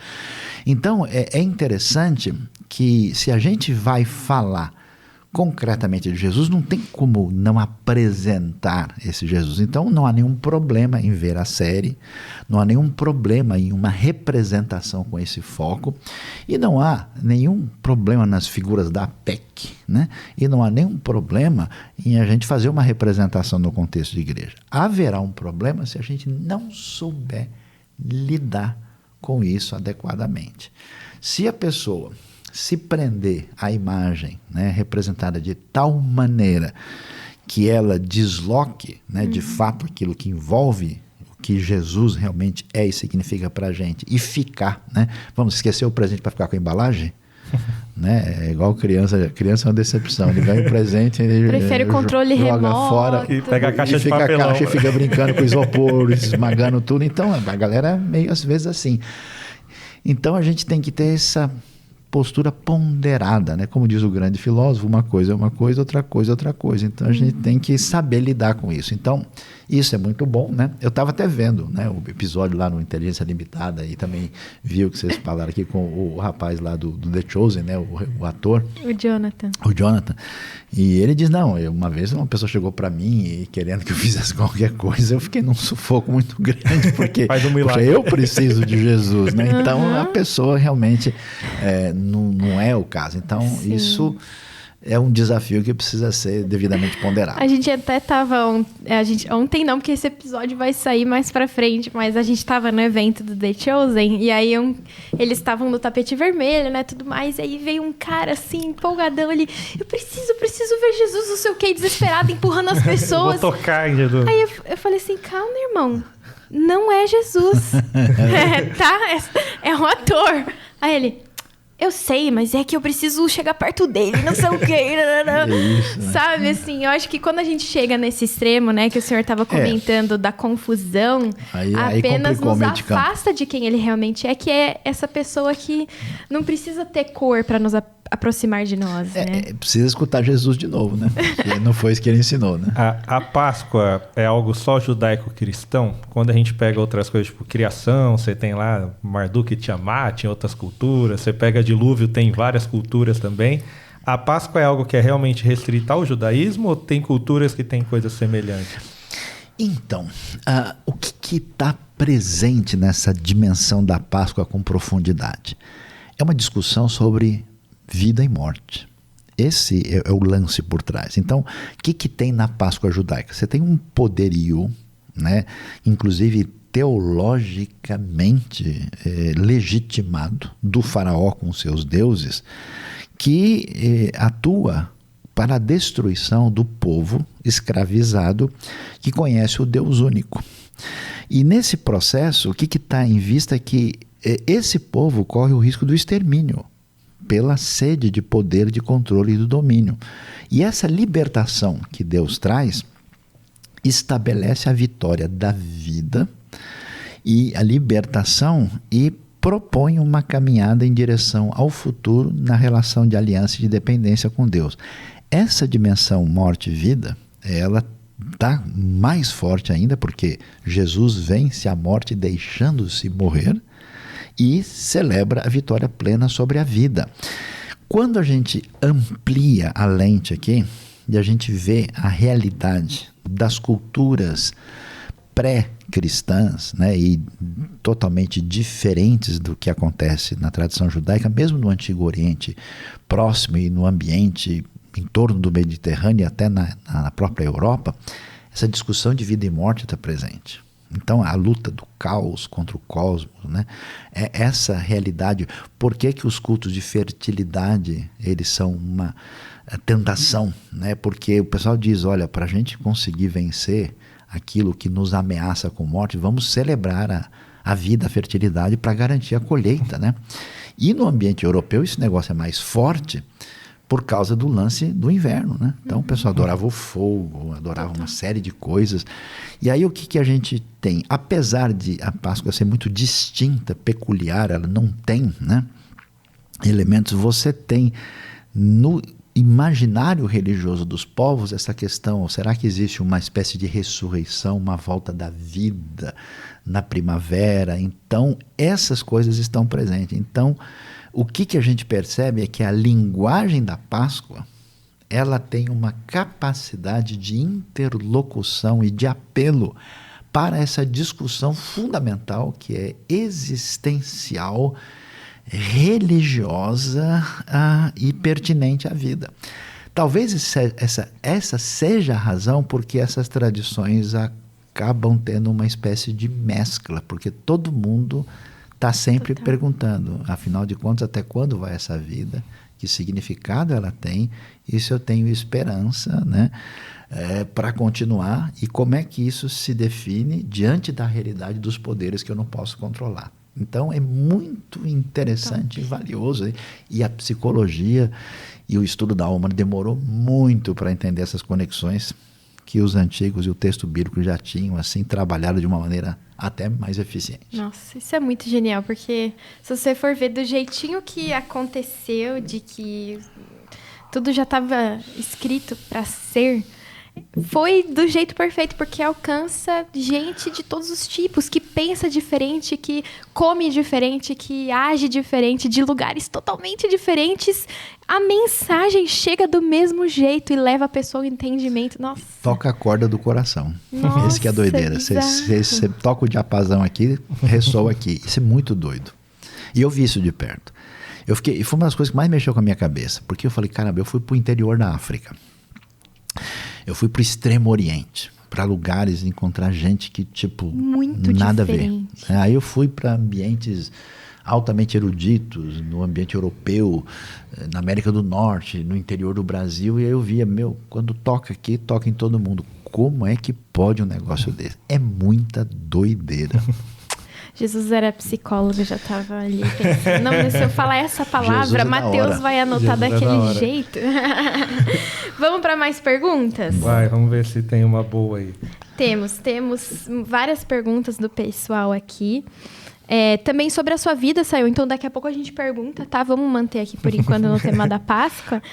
S3: Então, é interessante que se a gente vai falar concretamente de Jesus, não tem como não apresentar esse Jesus. Então, não há nenhum problema em ver a série, não há nenhum problema em uma representação com esse foco, e não há nenhum problema nas figuras da PEC, né? E não há nenhum problema em a gente fazer uma representação no contexto de igreja. Haverá um problema se a gente não souber lidar com isso adequadamente. Se a pessoa se prender à imagem, né, representada de tal maneira que ela desloque, né, de fato aquilo que envolve o que Jesus realmente é e significa para a gente, e ficar, né, vamos esquecer o presente para ficar com a embalagem, né, é igual criança é uma decepção, ele ganha o presente, ele
S1: prefere o controle
S3: joga
S1: remoto,
S3: fora
S2: e pega a caixa
S3: e
S2: de papelão,
S3: a caixa e fica brincando com isopor, esmagando tudo. Então a galera é meio às vezes assim. Então a gente tem que ter essa postura ponderada, né? Como diz o grande filósofo, uma coisa é uma coisa, outra coisa é outra coisa. Então a gente tem que saber lidar com isso. Então isso é muito bom, né? Eu estava até vendo, né, o episódio lá no Inteligência Limitada e também vi o que vocês falaram aqui com o rapaz lá do The Chosen, né? O ator. O Jonathan. E ele diz, não, uma vez uma pessoa chegou para mim e querendo que eu fizesse qualquer coisa, eu fiquei num sufoco muito grande, porque eu preciso de Jesus, né? Então a pessoa realmente não é o caso. Então isso é um desafio que precisa ser devidamente ponderado.
S1: A gente até estava ontem não, porque esse episódio vai sair mais pra frente, mas a gente estava no evento do The Chosen, e aí eles estavam no tapete vermelho, né, tudo mais, e aí veio um cara assim, empolgadão, ele, eu preciso ver Jesus, não sei o que, desesperado, empurrando as pessoas.
S2: Vou tocar em Jesus.
S1: Aí eu falei assim, calma, irmão, não é Jesus. É um ator. Aí ele, eu sei, mas é que eu preciso chegar perto dele, não sei o quê.
S3: Isso, né?
S1: Sabe, assim, eu acho que quando a gente chega nesse extremo, né, que o senhor estava comentando da confusão, aí apenas nos afasta de quem ele realmente é, que é essa pessoa que não precisa ter cor para nos aproximar de nós, né?
S3: Precisa escutar Jesus de novo, né? Porque não foi isso que ele ensinou, né?
S2: A Páscoa é algo só judaico-cristão? Quando a gente pega outras coisas, tipo criação, você tem lá Marduk e Tiamat em outras culturas, você pega dilúvio, tem várias culturas também. A Páscoa é algo que é realmente restrito ao judaísmo ou tem culturas que têm coisas semelhantes?
S3: Então, o que está presente nessa dimensão da Páscoa com profundidade? É uma discussão sobre vida e morte. Esse é o lance por trás. Então, o que tem na Páscoa judaica? Você tem um poderio, né, inclusive teologicamente legitimado do faraó com seus deuses, que atua para a destruição do povo escravizado que conhece o Deus único. E nesse processo, o que está em vista é que esse povo corre o risco do extermínio pela sede de poder, de controle e do domínio. E essa libertação que Deus traz estabelece a vitória da vida e a libertação e propõe uma caminhada em direção ao futuro na relação de aliança e de dependência com Deus. Essa dimensão morte e vida, ela está mais forte ainda porque Jesus vence a morte deixando-se morrer e celebra a vitória plena sobre a vida. Quando a gente amplia a lente aqui e a gente vê a realidade das culturas pré-cristãs, né, e totalmente diferentes do que acontece na tradição judaica, mesmo no Antigo Oriente Próximo e no ambiente em torno do Mediterrâneo e até na própria Europa, essa discussão de vida e morte está presente. Então, a luta do caos contra o cosmos, né? É essa realidade. Por que os cultos de fertilidade eles são uma tentação? Né? Porque o pessoal diz, olha, para a gente conseguir vencer aquilo que nos ameaça com morte, vamos celebrar a vida, a fertilidade para garantir a colheita. Né? E no ambiente europeu esse negócio é mais forte, por causa do lance do inverno, né? Então o pessoal adorava o fogo, adorava uma série de coisas. E aí o que a gente tem? Apesar de a Páscoa ser muito distinta, peculiar, ela não tem, né, elementos, você tem no imaginário religioso dos povos essa questão, será que existe uma espécie de ressurreição, uma volta da vida na primavera? Então essas coisas estão presentes. Então o que a gente percebe é que a linguagem da Páscoa, ela tem uma capacidade de interlocução e de apelo para essa discussão fundamental que é existencial, religiosa e pertinente à vida. Talvez essa seja a razão porque essas tradições acabam tendo uma espécie de mescla, porque todo mundo está sempre perguntando, afinal de contas, até quando vai essa vida? Que significado ela tem? E se eu tenho esperança, né, para continuar? E como é que isso se define diante da realidade dos poderes que eu não posso controlar? Então, é muito interessante e valioso. E a psicologia e o estudo da alma demorou muito para entender essas conexões que os antigos e o texto bíblico já tinham, assim, trabalhado de uma maneira até mais eficiente.
S1: Nossa, isso é muito genial, porque se você for ver do jeitinho que aconteceu, de que tudo já estava escrito para ser, foi do jeito perfeito, porque alcança gente de todos os tipos, que pensa diferente, que come diferente, que age diferente, de lugares totalmente diferentes. A mensagem chega do mesmo jeito e leva a pessoa ao entendimento. Nossa.
S3: Toca a corda do coração.
S1: Nossa,
S3: esse que é a doideira. Você toca o diapasão aqui, ressoa aqui. Isso é muito doido. E eu vi isso de perto. E foi uma das coisas que mais mexeu com a minha cabeça, porque eu falei, caramba, eu fui para o interior da África. Eu fui para o Extremo Oriente, para lugares encontrar gente que, tipo,
S1: muito
S3: nada
S1: diferente.
S3: A ver. Aí eu fui para ambientes altamente eruditos, no ambiente europeu, na América do Norte, no interior do Brasil, e aí eu via, quando toca aqui, toca em todo mundo. Como é que pode um negócio desse? É muita doideira.
S1: Jesus era psicólogo, já estava ali pensando. Não, mas se eu falar essa palavra, Mateus vai anotar daquele jeito. Vamos para mais perguntas?
S2: Vai, vamos ver se tem uma boa aí.
S1: Temos várias perguntas do pessoal aqui. Também sobre a sua vida, Sayão. Então, daqui a pouco a gente pergunta, tá? Vamos manter aqui, por enquanto, no tema da Páscoa.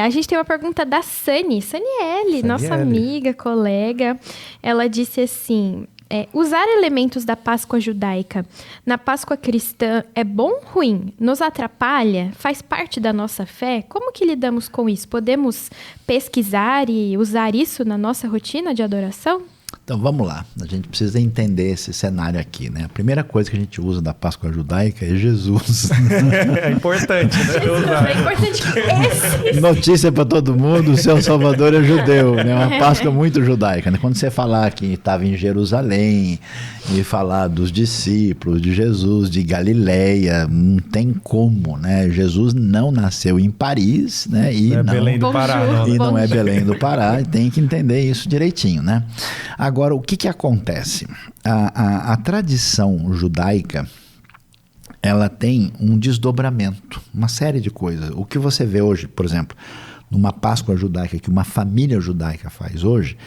S1: A gente tem uma pergunta da Saniele, nossa amiga, colega. Ela disse assim... usar elementos da Páscoa judaica na Páscoa cristã é bom ou ruim? Nos atrapalha? Faz parte da nossa fé? Como que lidamos com isso? Podemos pesquisar e usar isso na nossa rotina de adoração?
S3: Então vamos lá, a gente precisa entender esse cenário aqui, né? A primeira coisa que a gente usa da Páscoa judaica é Jesus.
S2: É importante, né?
S1: É importante que esse...
S3: Notícia para todo mundo, o seu Salvador é judeu, né? Uma Páscoa muito judaica, né? Quando você falar que estava em Jerusalém, e falar dos discípulos de Jesus, de Galileia, não tem como, né? Jesus não nasceu em Paris, né? E
S2: não é Belém do Pará, não.
S3: E não é Belém do Pará, tem que entender isso direitinho, né? Agora, o que acontece? A tradição judaica, ela tem um desdobramento, uma série de coisas. O que você vê hoje, por exemplo, numa Páscoa judaica, que uma família judaica faz hoje,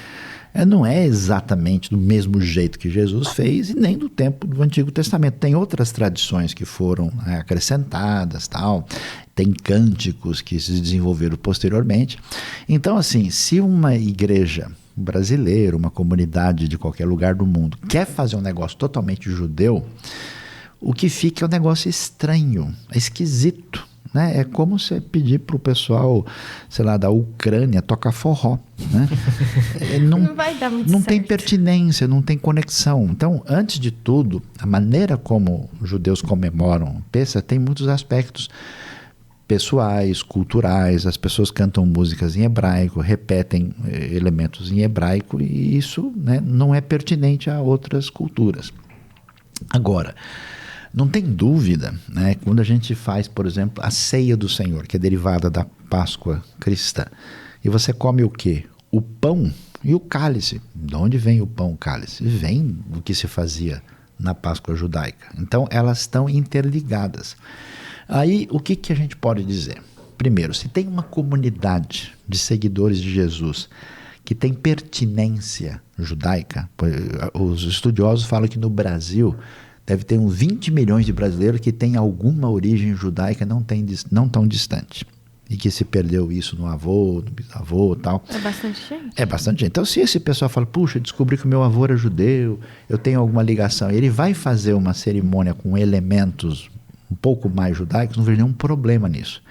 S3: não é exatamente do mesmo jeito que Jesus fez e nem do tempo do Antigo Testamento. Tem outras tradições que foram acrescentadas, tal. Tem cânticos que se desenvolveram posteriormente. Então, assim, se uma igreja brasileira, uma comunidade de qualquer lugar do mundo, quer fazer um negócio totalmente judeu, o que fica é um negócio estranho, é esquisito. Né? É como você pedir para o pessoal, sei lá, da Ucrânia tocar forró. Né?
S1: Não vai dar muito
S3: não
S1: certo.
S3: Tem pertinência, não tem conexão. Então, antes de tudo, a maneira como os judeus comemoram Pêssar tem muitos aspectos pessoais, culturais. As pessoas cantam músicas em hebraico, repetem elementos em hebraico, e isso, né, não é pertinente a outras culturas. Agora, não tem dúvida, né, quando a gente faz, por exemplo, a ceia do Senhor, que é derivada da Páscoa cristã, e você come o quê? O pão e o cálice. De onde vem o pão e o cálice? Vem do que se fazia na Páscoa judaica. Então, elas estão interligadas. Aí, o que a gente pode dizer? Primeiro, se tem uma comunidade de seguidores de Jesus que tem pertinência judaica, os estudiosos falam que no Brasil deve ter uns 20 milhões de brasileiros que têm alguma origem judaica não tão distante. E que se perdeu isso no avô, no bisavô e tal.
S1: É bastante gente.
S3: É bastante gente. Então, se esse pessoal fala, puxa, descobri que o meu avô era judeu, eu tenho alguma ligação, ele vai fazer uma cerimônia com elementos um pouco mais judaicos, não vejo nenhum problema nisso.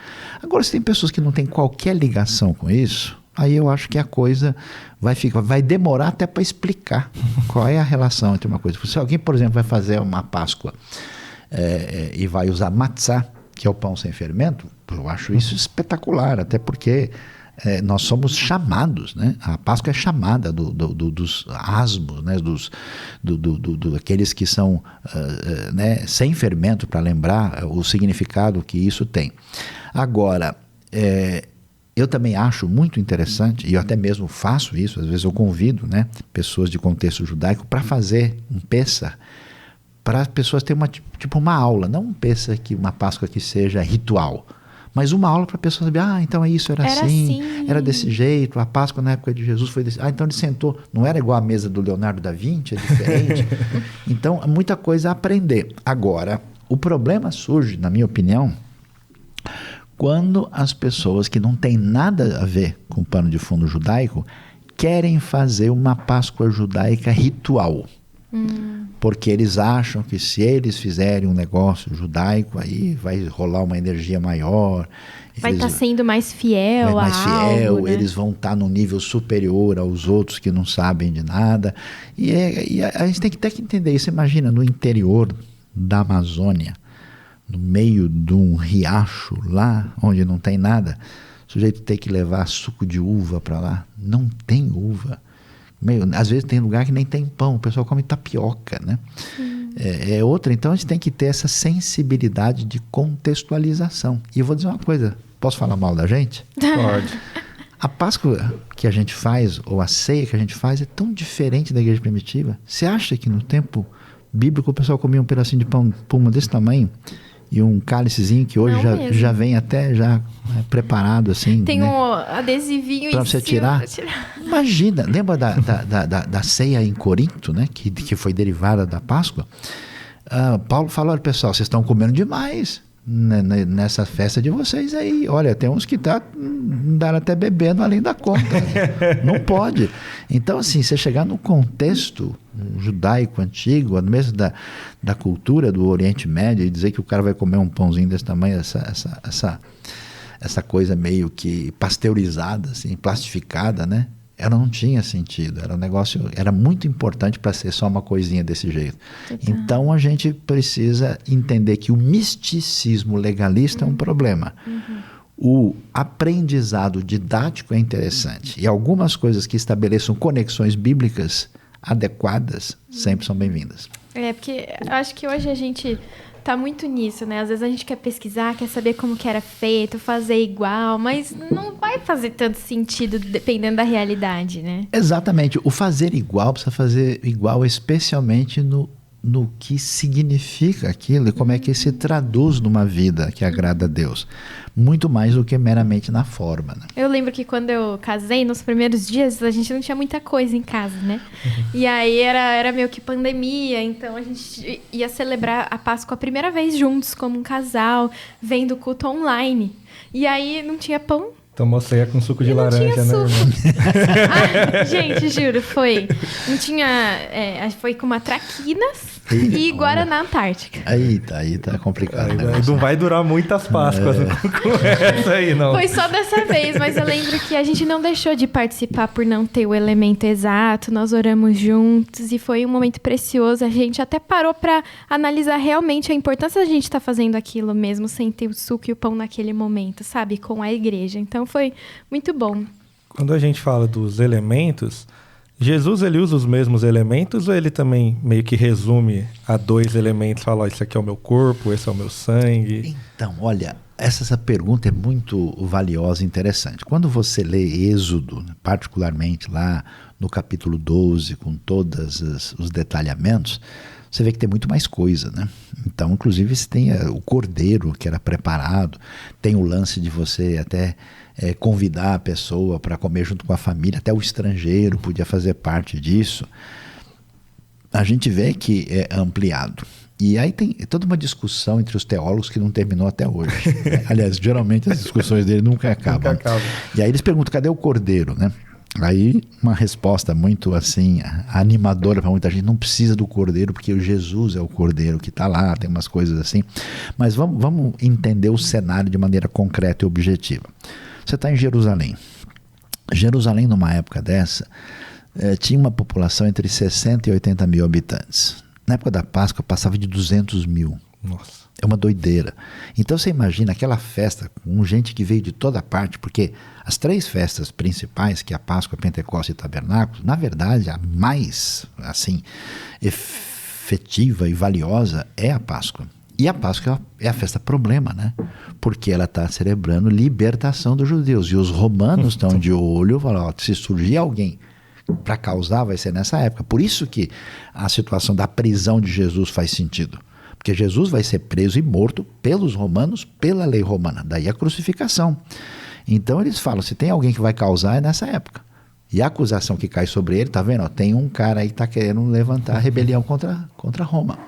S3: Agora, se tem pessoas que não têm qualquer ligação com isso, aí eu acho que a coisa vai demorar até para explicar qual é a relação entre uma coisa. Se alguém, por exemplo, vai fazer uma Páscoa e vai usar matzá, que é o pão sem fermento, eu acho isso espetacular, até porque nós somos chamados, né? A Páscoa é chamada dos asmos, né? Aqueles que são né? Sem fermento, para lembrar o significado que isso tem. Agora, eu também acho muito interessante, e eu até mesmo faço isso, às vezes eu convido, né, pessoas de contexto judaico para fazer um Pêssar, para as pessoas terem uma aula, não um Pêssar, uma Páscoa que seja ritual, mas uma aula para a pessoa saber, então isso era assim, era desse jeito, a Páscoa na época de Jesus foi desse, então ele sentou, não era igual a mesa do Leonardo da Vinci, é diferente. Então, há muita coisa a aprender. Agora, o problema surge, na minha opinião, quando as pessoas que não têm nada a ver com o pano de fundo judaico querem fazer uma Páscoa judaica ritual. Porque eles acham que se eles fizerem um negócio judaico, aí vai rolar uma energia maior.
S1: Vai estar sendo mais fiel a algo, né?
S3: Eles vão estar num nível superior aos outros que não sabem de nada. E a gente tem que até que entender isso. Imagina, no interior da Amazônia, no meio de um riacho lá, onde não tem nada, o sujeito tem que levar suco de uva para lá. Não tem uva. Às vezes tem lugar que nem tem pão, o pessoal come tapioca, né? É outra. Então a gente tem que ter essa sensibilidade de contextualização. E eu vou dizer uma coisa, posso falar mal da gente?
S2: Pode.
S3: A Páscoa que a gente faz, ou a ceia que a gente faz, é tão diferente da igreja primitiva. Você acha que no tempo bíblico o pessoal comia um pedacinho de pão puma desse tamanho e um cálicezinho que hoje já vem até preparado assim.
S1: Tem
S3: né?
S1: um adesivinho
S3: para você tirar. Imagina, lembra da ceia em Corinto, né? Que foi derivada da Páscoa? Paulo falou, olha pessoal, vocês estão comendo demais nessa festa de vocês aí. Olha, tem uns que andaram até bebendo além da conta. Não pode. Então, assim, você chegar no contexto judaico antigo, mesmo da cultura do Oriente Médio, e dizer que o cara vai comer um pãozinho desse tamanho, essa coisa meio que pasteurizada, assim, plastificada, né? Ela não tinha sentido, era um negócio, era muito importante para ser só uma coisinha desse jeito. Então a gente precisa entender que o misticismo legalista é um problema. O aprendizado didático é interessante, e algumas coisas que estabeleçam conexões bíblicas adequadas sempre são bem-vindas.
S1: Porque eu acho que hoje a gente tá muito nisso, né? Às vezes a gente quer pesquisar, quer saber como que era feito, fazer igual, mas não vai fazer tanto sentido dependendo da realidade, né?
S3: Exatamente. O fazer igual precisa fazer igual especialmente no que significa aquilo e como é que se traduz numa vida que agrada a Deus. Muito mais do que meramente na forma, né?
S1: Eu lembro que quando eu casei, nos primeiros dias, a gente não tinha muita coisa em casa, né? E aí era meio que pandemia, então a gente ia celebrar a Páscoa a primeira vez juntos, como um casal, vendo o culto online. E aí não tinha pão.
S2: Tomou ceia com suco de
S1: E não
S2: laranja,
S1: tinha
S2: né,
S1: suco.
S2: irmão?
S1: Gente, juro, foi. Não tinha. Foi com uma traquinas e Guaraná Antártica.
S3: Aí tá complicado.
S2: Aí,
S3: o negócio,
S2: não
S3: né?
S2: vai durar muitas Páscoas com essa aí, não.
S1: Foi só dessa vez, mas eu lembro que a gente não deixou de participar por não ter o elemento exato. Nós oramos juntos e foi um momento precioso. A gente até parou para analisar realmente a importância da gente estar fazendo aquilo mesmo sem ter o suco e o pão naquele momento, sabe? Com a igreja. Então foi muito bom.
S2: Quando a gente fala dos elementos, Jesus ele usa os mesmos elementos ou ele também meio que resume a 2 elementos, fala, ó, esse aqui é o meu corpo, esse é o meu sangue?
S3: Então, olha, essa pergunta é muito valiosa e interessante. Quando você lê Êxodo, particularmente lá no capítulo 12, com todos os detalhamentos, você vê que tem muito mais coisa, né? Então, inclusive, você tem o cordeiro que era preparado, tem o lance de você até convidar a pessoa para comer junto com a família, até o estrangeiro podia fazer parte disso. A gente vê que é ampliado. E aí tem toda uma discussão entre os teólogos que não terminou até hoje. Né? Aliás, geralmente as discussões dele nunca acabam. E aí eles perguntam, cadê o cordeiro, né? Aí uma resposta muito assim animadora para muita gente, não precisa do cordeiro porque o Jesus é o cordeiro que está lá, tem umas coisas assim. Mas vamos entender o cenário de maneira concreta e objetiva. Você está em Jerusalém. Jerusalém, numa época dessa, tinha uma população entre 60 e 80 mil habitantes. Na época da Páscoa passava de 200 mil.
S2: Nossa.
S3: É uma doideira. Então você imagina aquela festa com gente que veio de toda parte, porque as 3 festas principais, que é a Páscoa, Pentecostes e Tabernáculos, na verdade a mais assim efetiva e valiosa é a Páscoa. E a Páscoa é a festa problema, né? Porque ela está celebrando libertação dos judeus. E os romanos estão de olho, falam, ó, se surgir alguém para causar, vai ser nessa época. Por isso que a situação da prisão de Jesus faz sentido. Porque Jesus vai ser preso e morto pelos romanos, pela lei romana. Daí a crucificação. Então eles falam, se tem alguém que vai causar, é nessa época. E a acusação que cai sobre ele, tá vendo? Ó, tem um cara aí que está querendo levantar a rebelião contra Roma.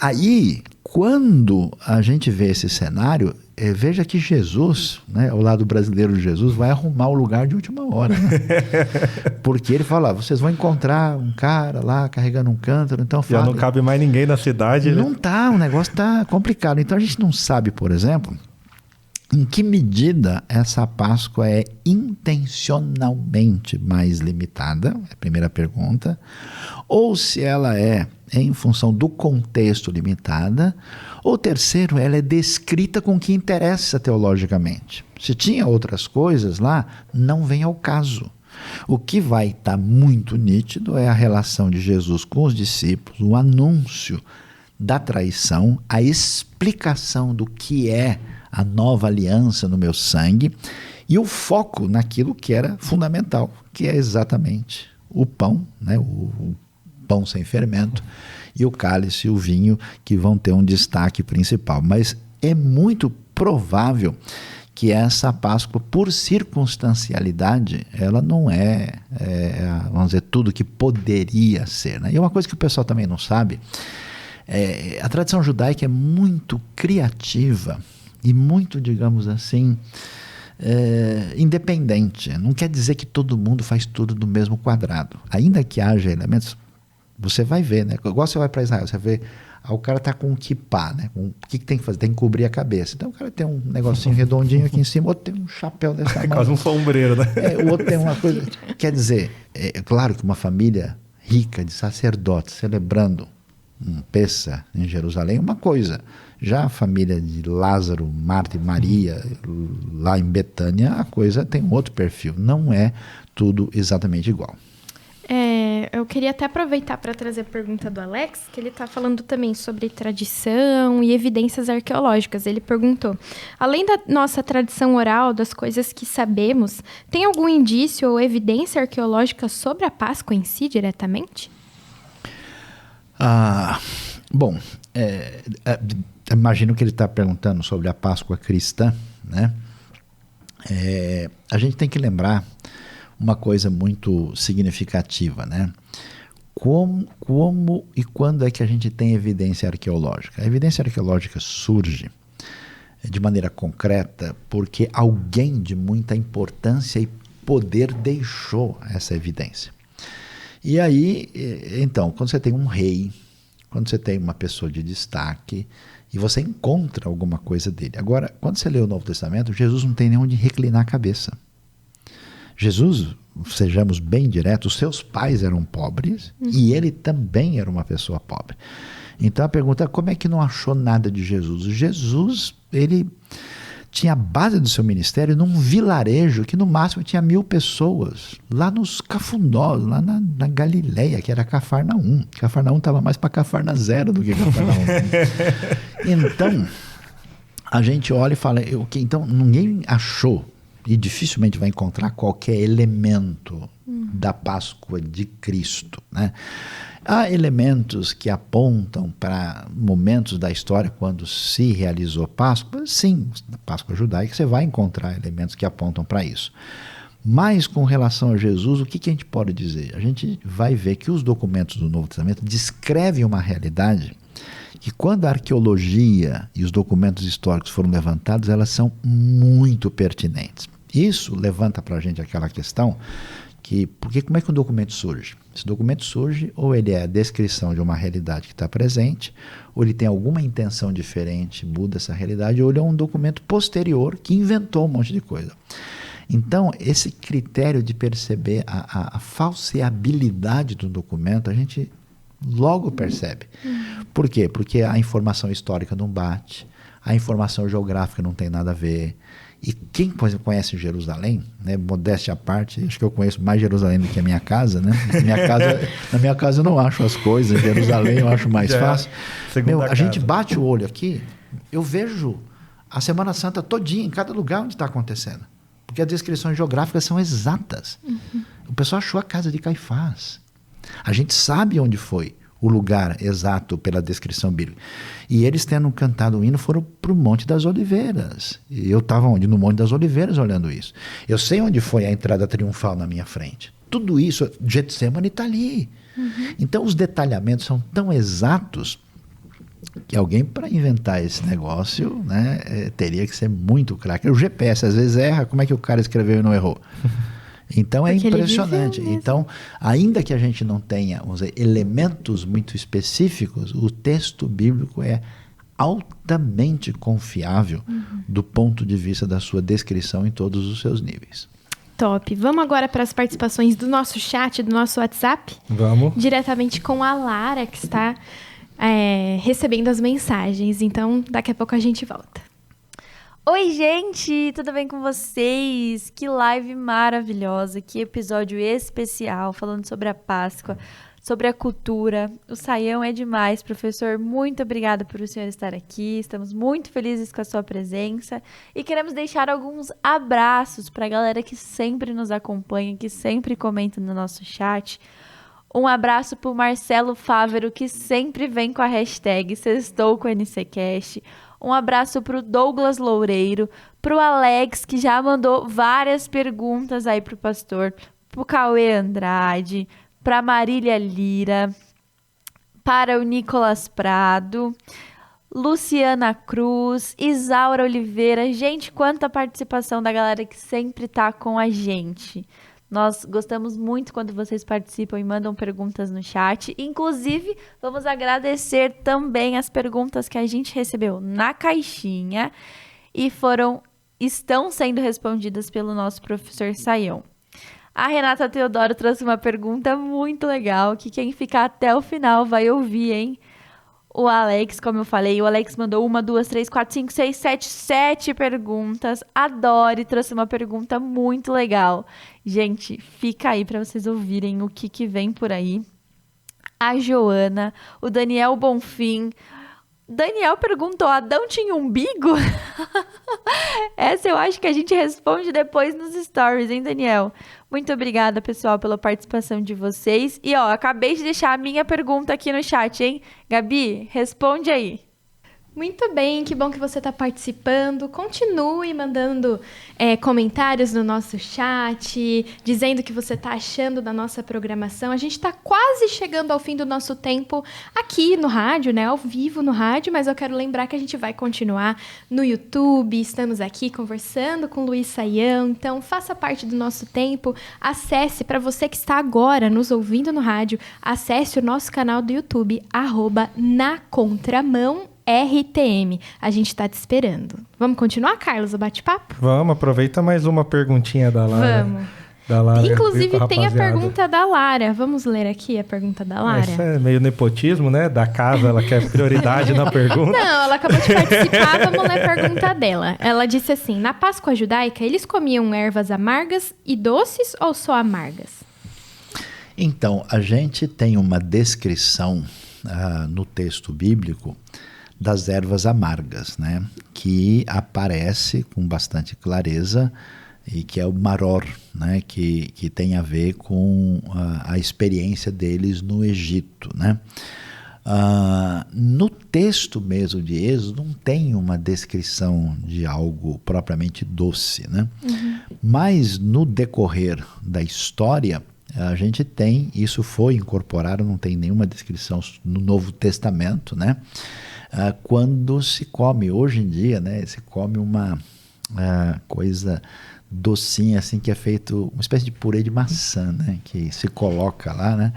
S3: Aí, quando a gente vê esse cenário, veja que Jesus, né, o lado brasileiro de Jesus, vai arrumar o lugar de última hora. Né? Porque ele fala, vocês vão encontrar um cara lá carregando um cântaro, então fala.
S2: Já não cabe mais ninguém na cidade.
S3: Não tá, o negócio tá complicado. Então a gente não sabe, por exemplo, em que medida essa Páscoa é intencionalmente mais limitada, é a primeira pergunta, ou se ela é em função do contexto limitada, ou terceiro, ela é descrita com o que interessa teologicamente. Se tinha outras coisas lá, não vem ao caso. O que vai estar muito nítido é a relação de Jesus com os discípulos, o anúncio da traição, a explicação do que é a nova aliança no meu sangue e o foco naquilo que era fundamental, que é exatamente o pão, né? O pão sem fermento e o cálice e o vinho, que vão ter um destaque principal. Mas é muito provável que essa Páscoa, por circunstancialidade, ela não vamos dizer, tudo que poderia ser. Né? E uma coisa que o pessoal também não sabe, a tradição judaica é muito criativa e muito, digamos assim, independente. Não quer dizer que todo mundo faz tudo do mesmo quadrado. Ainda que haja elementos, você vai ver, né? Igual você vai para Israel, você vê, o cara está com um kippah, né? O que tem que fazer? Tem que cobrir a cabeça. Então o cara tem um negocinho redondinho aqui em cima, outro tem um chapéu dessa tamanho.
S2: Quase um sombreiro, né?
S3: O outro tem uma coisa. Quer dizer, é claro que uma família rica de sacerdotes celebrando um Pêssah em Jerusalém é uma coisa. Já a família de Lázaro, Marta e Maria, lá em Betânia, a coisa tem um outro perfil. Não é tudo exatamente igual.
S1: Eu queria até aproveitar para trazer a pergunta do Alex, que ele está falando também sobre tradição e evidências arqueológicas. Ele perguntou, além da nossa tradição oral, das coisas que sabemos, tem algum indício ou evidência arqueológica sobre a Páscoa em si, diretamente?
S3: Bom, imagino que ele está perguntando sobre a Páscoa cristã, né? A gente tem que lembrar uma coisa muito significativa, né? Como e quando é que a gente tem evidência arqueológica? A evidência arqueológica surge de maneira concreta porque alguém de muita importância e poder deixou essa evidência. E aí, então, quando você tem um rei, quando você tem uma pessoa de destaque e você encontra alguma coisa dele. Agora, quando você lê o Novo Testamento, Jesus não tem nem onde reclinar a cabeça. Jesus, sejamos bem diretos, seus pais eram pobres e ele também era uma pessoa pobre. Então a pergunta é, como é que não achou nada de Jesus? Jesus, ele tinha a base do seu ministério num vilarejo que no máximo tinha 1.000 pessoas, lá nos Cafundós, lá na Galileia, que era Cafarnaum. Cafarnaum estava mais para Cafarnazero do que Cafarnaum. Então, a gente olha e fala, então ninguém achou, e dificilmente vai encontrar qualquer elemento da Páscoa de Cristo, né? Há elementos que apontam para momentos da história quando se realizou Páscoa. Sim, na Páscoa judaica você vai encontrar elementos que apontam para isso. Mas com relação a Jesus, o que a gente pode dizer? A gente vai ver que os documentos do Novo Testamento descrevem uma realidade que quando a arqueologia e os documentos históricos foram levantados, elas são muito pertinentes. Isso levanta para a gente aquela questão porque como é que um documento surge? Esse documento surge ou ele é a descrição de uma realidade que está presente, ou ele tem alguma intenção diferente, muda essa realidade, ou ele é um documento posterior que inventou um monte de coisa. Então, esse critério de perceber a falseabilidade do documento, a gente logo percebe. Por quê? Porque a informação histórica não bate, a informação geográfica não tem nada a ver. E quem conhece Jerusalém, né, modéstia à parte, acho que eu conheço mais Jerusalém do que a minha casa, né? Na minha casa eu não acho as coisas, em Jerusalém eu acho mais fácil. A gente bate o olho aqui, eu vejo a Semana Santa todinha, em cada lugar onde está acontecendo. Porque as descrições geográficas são exatas. O pessoal achou a casa de Caifás. A gente sabe onde foi o lugar exato pela descrição bíblica. E eles, tendo cantado o hino, foram para o Monte das Oliveiras. E eu estava onde? No Monte das Oliveiras olhando isso. Eu sei onde foi a entrada triunfal na minha frente. Tudo isso, Getsemane está ali. Então os detalhamentos são tão exatos que alguém, para inventar esse negócio, né, teria que ser muito craque. O GPS às vezes erra, como é que o cara escreveu e não errou? Então é impressionante. Então, ainda que a gente não tenha, vamos dizer, elementos muito específicos, o texto bíblico é altamente confiável do ponto de vista da sua descrição em todos os seus níveis.
S1: Top. Vamos agora para as participações do nosso chat, do nosso WhatsApp?
S2: Vamos.
S1: Diretamente com a Lara, que está recebendo as mensagens. Então, daqui a pouco a gente volta.
S4: Oi, gente! Tudo bem com vocês? Que live maravilhosa, que episódio especial falando sobre a Páscoa, sobre a cultura. O Saião é demais, professor. Muito obrigada por o senhor estar aqui. Estamos muito felizes com a sua presença e queremos deixar alguns abraços para a galera que sempre nos acompanha, que sempre comenta no nosso chat. Um abraço para o Marcelo Fávero, que sempre vem com a hashtag Sextou com o NCCast. Um abraço para o Douglas Loureiro, para o Alex, que já mandou várias perguntas aí para o pastor, para o Cauê Andrade, para a Marília Lira, para o Nicolas Prado, Luciana Cruz, Isaura Oliveira. Gente, quanta participação da galera que sempre está com a gente. Nós gostamos muito quando vocês participam e mandam perguntas no chat. Inclusive, vamos agradecer também as perguntas que a gente recebeu na caixinha e estão sendo respondidas pelo nosso professor Saião. A Renata Teodoro trouxe uma pergunta muito legal que quem ficar até o final vai ouvir, hein? O Alex, como eu falei, o Alex mandou 1, 2, 3, 4, 5, 6, 7, 7 perguntas. Adore, trouxe uma pergunta muito legal. Gente, fica aí para vocês ouvirem o que vem por aí. A Joana, o Daniel Bonfim. Daniel perguntou, Adão tinha umbigo? Essa eu acho que a gente responde depois nos stories, hein, Daniel? Muito obrigada, pessoal, pela participação de vocês. E, ó, acabei de deixar a minha pergunta aqui no chat, hein? Gabi, responde aí.
S1: Muito bem, que bom que você está participando. Continue mandando comentários no nosso chat, dizendo o que você está achando da nossa programação. A gente está quase chegando ao fim do nosso tempo aqui no rádio, né? Ao vivo no rádio, mas eu quero lembrar que a gente vai continuar no YouTube. Estamos aqui conversando com o Luiz Saião. Então, faça parte do nosso tempo. Acesse, para você que está agora nos ouvindo no rádio, acesse o nosso canal do YouTube, @nacontramão RTM. A gente tá te esperando. Vamos continuar, Carlos, o bate-papo?
S2: Vamos, aproveita mais uma perguntinha da Lara.
S1: Vamos.
S2: Da Lara,
S1: inclusive, tem a
S2: rapaziada.
S1: Pergunta da Lara. Vamos ler aqui a pergunta da Lara?
S2: Essa é meio nepotismo, né? Da casa, ela quer prioridade na pergunta.
S1: Não, ela acabou de participar, vamos ler a pergunta dela. Ela disse assim, na Páscoa judaica, eles comiam ervas amargas e doces ou só amargas?
S3: Então, a gente tem uma descrição no texto bíblico das ervas amargas, né? Que aparece com bastante clareza e que é o maror, né? Que tem a ver com a experiência deles no Egito, né? No texto mesmo de Êxodo não tem uma descrição de algo propriamente doce, né? Uhum. Mas no decorrer da história a gente tem, isso foi incorporado, não tem nenhuma descrição no Novo Testamento, né? Quando se come, hoje em dia, né, se come uma coisa docinha, assim, que é feito uma espécie de purê de maçã, né, que se coloca lá, né,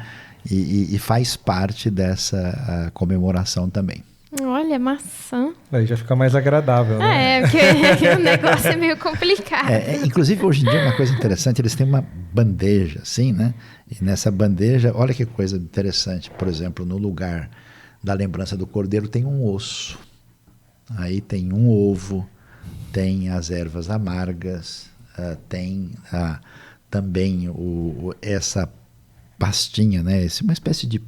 S3: e faz parte dessa comemoração também.
S1: Olha, maçã.
S2: Aí já fica mais agradável, né?
S1: Porque o negócio é meio complicado.
S3: Inclusive, hoje em dia, uma coisa interessante, eles têm uma bandeja, assim, né, e nessa bandeja, olha que coisa interessante, por exemplo, no lugar da lembrança do cordeiro tem um osso, aí tem um ovo, tem as ervas amargas, tem também essa pastinha, né? Uma espécie de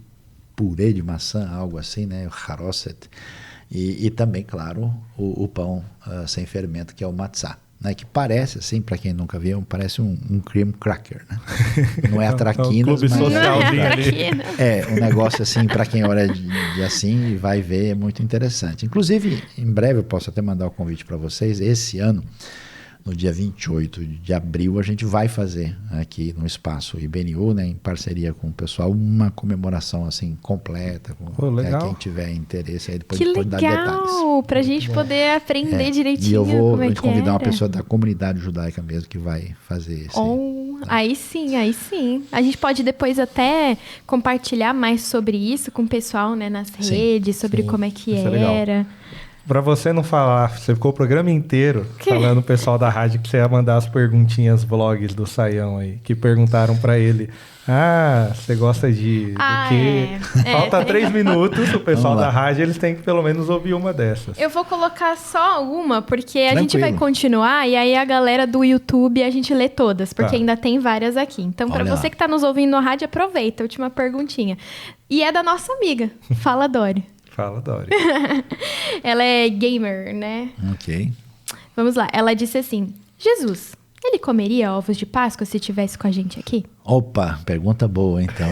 S3: purê de maçã, algo assim, né? O harosset, e também, claro, o pão sem fermento, que é o matzá. Né, que parece, assim, para quem nunca viu, parece um cream cracker, né? Não é a traquinas,
S2: mas
S3: um negócio assim, para quem olha de assim vai ver, é muito interessante. Inclusive, em breve eu posso até mandar o convite para vocês, esse ano, no dia 28 de abril, a gente vai fazer aqui no Espaço IBNU, né, em parceria com o pessoal, uma comemoração assim completa, com quem tiver interesse aí depois pode dar detalhes.
S1: Que legal, pra gente poder aprender direitinho.
S3: E eu vou
S1: como
S3: convidar uma pessoa da comunidade judaica mesmo que vai fazer isso.
S1: Aí sim. A gente pode depois até compartilhar mais sobre isso com o pessoal, né, nas redes, sobre como é que era.
S2: Pra você não falar, você ficou o programa inteiro falando o pessoal da rádio que você ia mandar as perguntinhas vlogs do Saião aí, que perguntaram pra ele, você gosta do quê? Falta 3 minutos, o pessoal da rádio, eles têm que pelo menos ouvir uma dessas.
S1: Eu vou colocar só uma, porque a gente vai continuar, e aí a galera do YouTube a gente lê todas, porque ainda tem várias aqui. Então, pra você que tá nos ouvindo na rádio, aproveita, a última perguntinha. E é da nossa amiga, Fala Dori.
S2: Fala, Dori.
S1: Ela é gamer, né?
S3: Ok.
S1: Vamos lá. Ela disse assim, Jesus, ele comeria ovos de Páscoa se estivesse com a gente aqui?
S3: Opa, pergunta boa, então.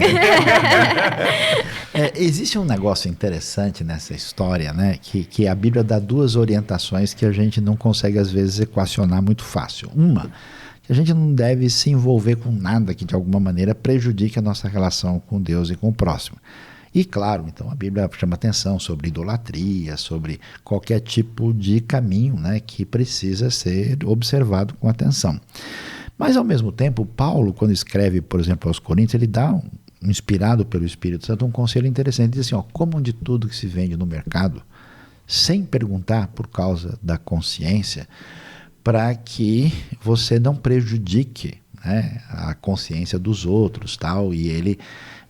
S3: Existe um negócio interessante nessa história, né? Que a Bíblia dá 2 orientações que a gente não consegue, às vezes, equacionar muito fácil. Uma, que a gente não deve se envolver com nada que, de alguma maneira, prejudique a nossa relação com Deus e com o próximo. E claro, então a Bíblia chama atenção sobre idolatria, sobre qualquer tipo de caminho, né, que precisa ser observado com atenção. Mas ao mesmo tempo, Paulo, quando escreve, por exemplo, aos Coríntios, ele dá, inspirado pelo Espírito Santo, um conselho interessante. Diz assim, como de tudo que se vende no mercado, sem perguntar por causa da consciência, para que você não prejudique, né, a consciência dos outros, tal, e ele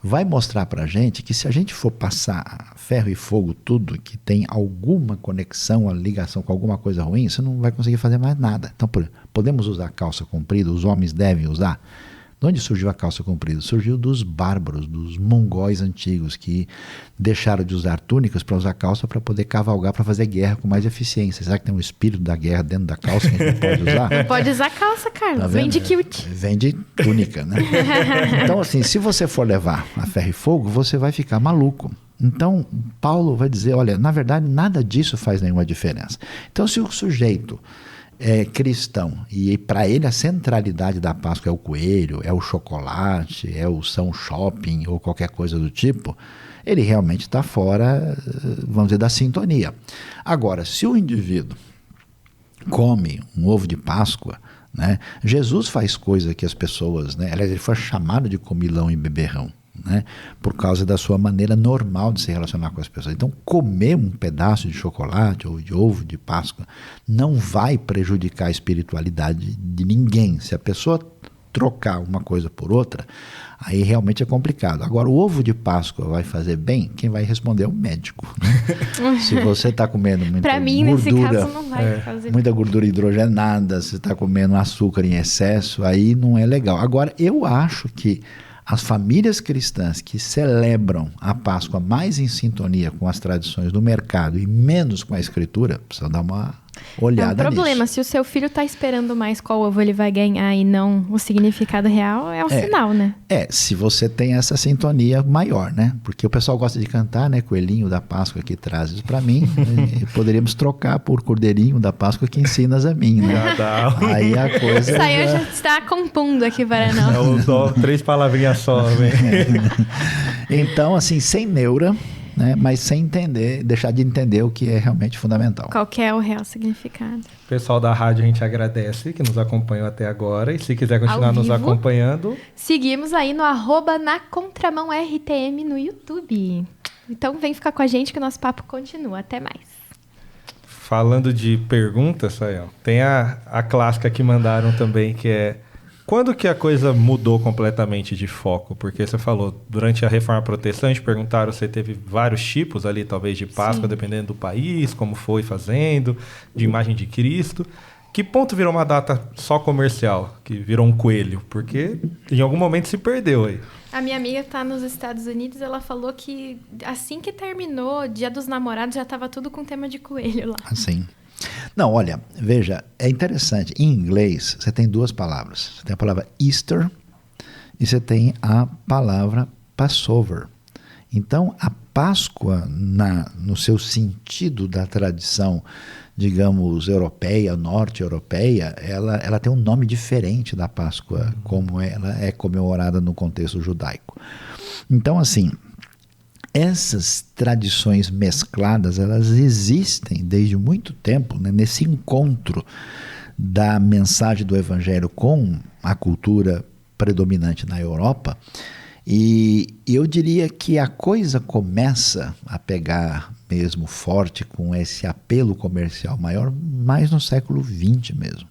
S3: vai mostrar para a gente que se a gente for passar ferro e fogo tudo que tem alguma conexão, a ligação com alguma coisa ruim, você não vai conseguir fazer mais nada. Então, podemos usar calça comprida, os homens devem usar. De onde surgiu a calça comprida? Surgiu dos bárbaros, dos mongóis antigos, que deixaram de usar túnicas para usar calça para poder cavalgar, para fazer guerra com mais eficiência. Será que tem um espírito da guerra dentro da calça que a gente não pode usar?
S1: Não pode usar calça, Carlos.
S3: Tá
S1: Vem de kilt.
S3: Vem de túnica, né? Então, assim, se você for levar a ferro e fogo, você vai ficar maluco. Então, Paulo vai dizer, olha, na verdade, nada disso faz nenhuma diferença. Então, se o sujeito é cristão e para ele a centralidade da Páscoa é o coelho, é o chocolate, é o São Shopping ou qualquer coisa do tipo, ele realmente está fora, vamos dizer, da sintonia. Agora, se o indivíduo come um ovo de Páscoa, né, Jesus faz coisa que as pessoas, né, ele foi chamado de comilão e beberrão, né, por causa da sua maneira normal de se relacionar com as pessoas. Então, comer um pedaço de chocolate ou de ovo de Páscoa não vai prejudicar a espiritualidade de ninguém. Se a pessoa trocar uma coisa por outra, aí realmente é complicado. Agora, o ovo de Páscoa vai fazer bem? Quem vai responder é o médico, né? Se você está comendo muita
S1: Pra mim,
S3: gordura,
S1: nesse caso, não vai fazer
S3: muita gordura hidrogenada, se está comendo açúcar em excesso, aí não é legal. Agora, eu acho que as famílias cristãs que celebram a Páscoa mais em sintonia com as tradições do mercado e menos com a Escritura, precisam dar uma olhada
S1: É um problema.
S3: nisso.
S1: Se o seu filho está esperando mais qual ovo ele vai ganhar e não o significado real, é um sinal, né?
S3: Se você tem essa sintonia maior, né? Porque o pessoal gosta de cantar, né? Coelhinho da Páscoa que trazes para mim. Poderíamos trocar por Cordeirinho da Páscoa que ensinas a mim, né? Aí a coisa...
S1: Saiu já está compondo aqui para nós.
S2: 3 palavrinhas só, velho.
S3: Então, assim, sem neura, né? Mas sem entender, deixar de entender o que é realmente fundamental.
S1: Qual que é o real significado?
S2: Pessoal da rádio, a gente agradece que nos acompanhou até agora. E se quiser continuar
S1: Ao
S2: nos
S1: vivo.
S2: acompanhando,
S1: Seguimos aí no @nacontramãortm no YouTube. Então vem ficar com a gente que o nosso papo continua. Até mais.
S2: falando de perguntas, Sayão, tem a clássica que mandaram também, que é: quando que a coisa mudou completamente de foco? Porque você falou, durante a Reforma Protestante, perguntaram se teve vários tipos ali, talvez, de Páscoa,
S1: Sim.
S2: dependendo do país, como foi fazendo, de imagem de Cristo. Que ponto virou uma data só comercial, que virou um coelho? Porque em algum momento se perdeu aí.
S1: A minha amiga está nos Estados Unidos, ela falou que assim que terminou Dia dos Namorados, já estava tudo com tema de coelho lá.
S3: Assim. Não, olha, veja, é interessante. Em inglês, você tem duas palavras. Você tem a palavra Easter e você tem a palavra Passover. Então, a Páscoa, no seu sentido da tradição, digamos, europeia, norte-europeia, ela tem um nome diferente da Páscoa, como ela é comemorada no contexto judaico. Então, assim, essas tradições mescladas, elas existem desde muito tempo, né, nesse encontro da mensagem do Evangelho com a cultura predominante na Europa. E eu diria que a coisa começa a pegar mesmo forte com esse apelo comercial maior, mais no século XX mesmo.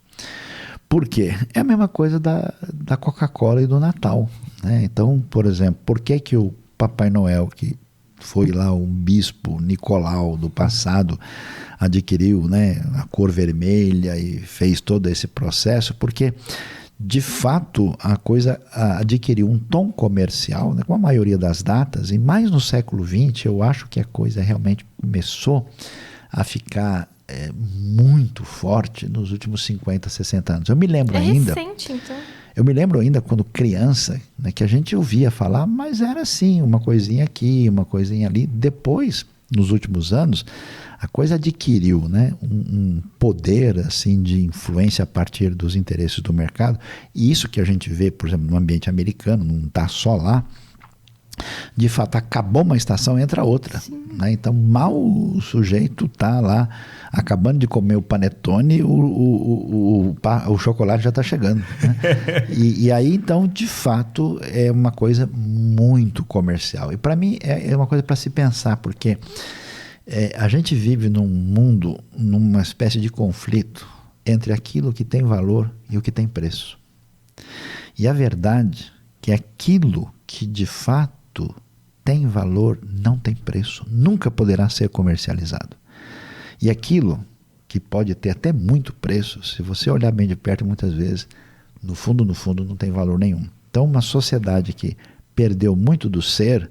S3: Por quê? É a mesma coisa da Coca-Cola e do Natal, né? Então, por exemplo, por que o Papai Noel, que foi lá um bispo Nicolau do passado, adquiriu, né, a cor vermelha e fez todo esse processo? Porque de fato, a coisa adquiriu um tom comercial, né, com a maioria das datas, e mais no século XX, eu acho que a coisa realmente começou a ficar muito forte nos últimos 50, 60 anos. Eu me lembro ainda...
S1: recente, então.
S3: Eu me lembro ainda quando criança, né, que a gente ouvia falar, mas era assim, uma coisinha aqui, uma coisinha ali. Depois, nos últimos anos, a coisa adquiriu, né, um poder assim, de influência a partir dos interesses do mercado. E isso que a gente vê, por exemplo, no ambiente americano, não está só lá. De fato, acabou uma estação, entra outra, né? Então, mal o sujeito está lá acabando de comer o panetone, o chocolate já está chegando, né? E aí, então, de fato, é uma coisa muito comercial. E para mim é uma coisa para se pensar, porque a gente vive num mundo, numa espécie de conflito entre aquilo que tem valor e o que tem preço. E a verdade é que aquilo que de fato Cristo tem valor, não tem preço, nunca poderá ser comercializado. E aquilo que pode ter até muito preço, se você olhar bem de perto, muitas vezes, no fundo, não tem valor nenhum. Então, uma sociedade que perdeu muito do ser,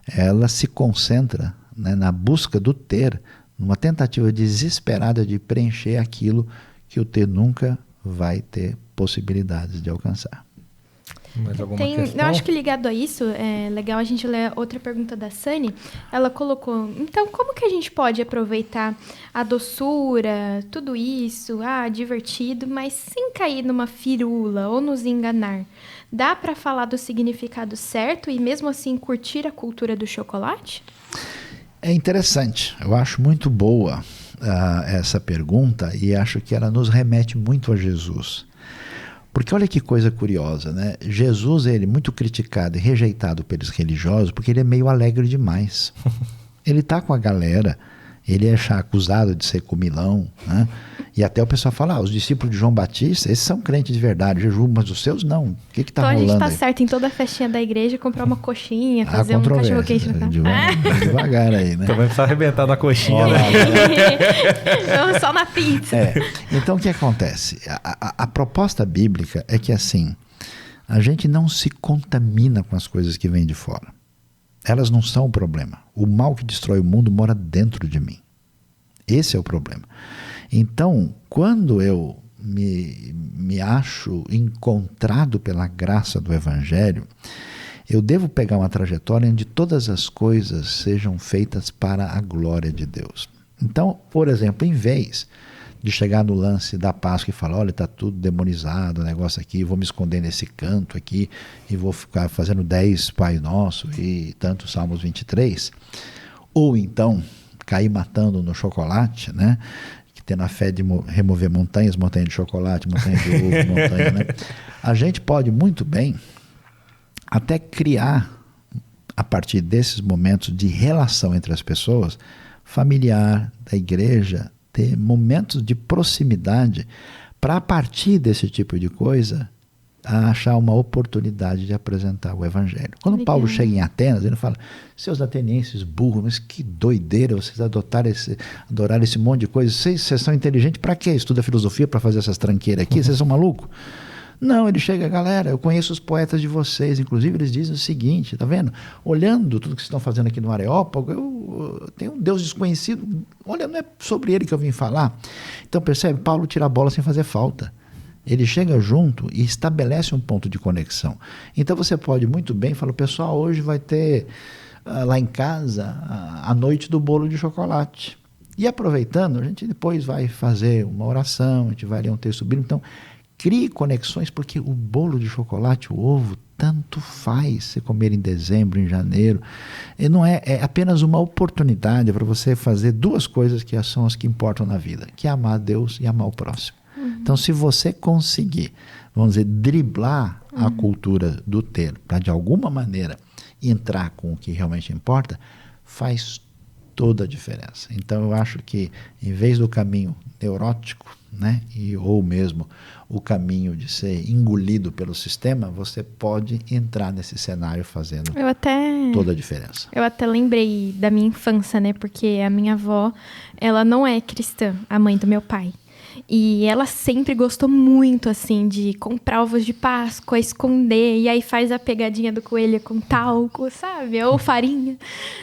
S3: ela se concentra, né, na busca do ter, numa tentativa desesperada de preencher aquilo que o ter nunca vai ter possibilidades de alcançar.
S2: Mais alguma questão?
S1: Eu acho que ligado a isso, é legal a gente ler outra pergunta da Sani. Ela colocou, então como que a gente pode aproveitar a doçura, tudo isso, divertido, mas sem cair numa firula ou nos enganar? Dá para falar do significado certo e mesmo assim curtir a cultura do chocolate?
S3: É interessante, eu acho muito boa essa pergunta e acho que ela nos remete muito a Jesus. Porque olha que coisa curiosa, né? Jesus, ele é muito criticado e rejeitado pelos religiosos porque ele é meio alegre demais. Ele tá com a galera, ele é acusado de ser comilão, né? E até o pessoal fala, os discípulos de João Batista, esses são crentes de verdade, jejum, mas os seus não. O que tá rolando aí?
S1: Então a gente tá certo em toda a festinha da igreja, comprar uma coxinha, fazer um cachorro quente no carro.
S3: Devagar aí, né?
S2: Então vai precisar arrebentar na coxinha.
S1: Não, só na pizza.
S3: Então o que acontece? A proposta bíblica é que assim, a gente não se contamina com as coisas que vêm de fora. Elas não são o problema. O mal que destrói o mundo mora dentro de mim. Esse é o problema. Então, quando eu me acho encontrado pela graça do Evangelho, eu devo pegar uma trajetória onde todas as coisas sejam feitas para a glória de Deus. Então, por exemplo, em vez de chegar no lance da Páscoa e falar, olha, está tudo demonizado, o negócio aqui, vou me esconder nesse canto aqui e vou ficar fazendo 10 Pai Nosso e tantos Salmos 23, ou então cair matando no chocolate, né? Tendo a fé de remover montanha de chocolate, montanha de ovo, montanha, né? A gente pode muito bem até criar, a partir desses momentos de relação entre as pessoas, familiar, da igreja, ter momentos de proximidade para, a partir desse tipo de coisa, achar uma oportunidade de apresentar o Evangelho. Quando Paulo chega em Atenas, ele fala, seus atenienses burros, mas que doideira vocês adoraram esse monte de coisa. Vocês são inteligentes para quê? Estuda filosofia para fazer essas tranqueiras aqui? Vocês são malucos? Não, ele chega, galera, eu conheço os poetas de vocês, inclusive eles dizem o seguinte, tá vendo? Olhando tudo que vocês estão fazendo aqui no Areópago, eu tenho um Deus desconhecido, olha, não é sobre ele que eu vim falar. Então percebe, Paulo tira a bola sem fazer falta. Ele chega junto e estabelece um ponto de conexão. Então você pode muito bem falar, pessoal, hoje vai ter lá em casa a noite do bolo de chocolate. E aproveitando, a gente depois vai fazer uma oração, a gente vai ler um texto bíblico. Então, crie conexões, porque o bolo de chocolate, o ovo, tanto faz você comer em dezembro, em janeiro. E não é apenas uma oportunidade para você fazer duas coisas que são as que importam na vida, que é amar a Deus e amar o próximo. Então, se você conseguir, vamos dizer, driblar a cultura do ter, para de alguma maneira entrar com o que realmente importa, faz toda a diferença. Então, eu acho que, em vez do caminho neurótico, né, ou mesmo o caminho de ser engolido pelo sistema, você pode entrar nesse cenário fazendo toda a diferença.
S1: Eu até lembrei da minha infância, né, porque a minha avó, ela não é cristã, a mãe do meu pai. E ela sempre gostou muito, assim, de comprar ovos de Páscoa, esconder, e aí faz a pegadinha do coelho com talco, sabe? Ou farinha.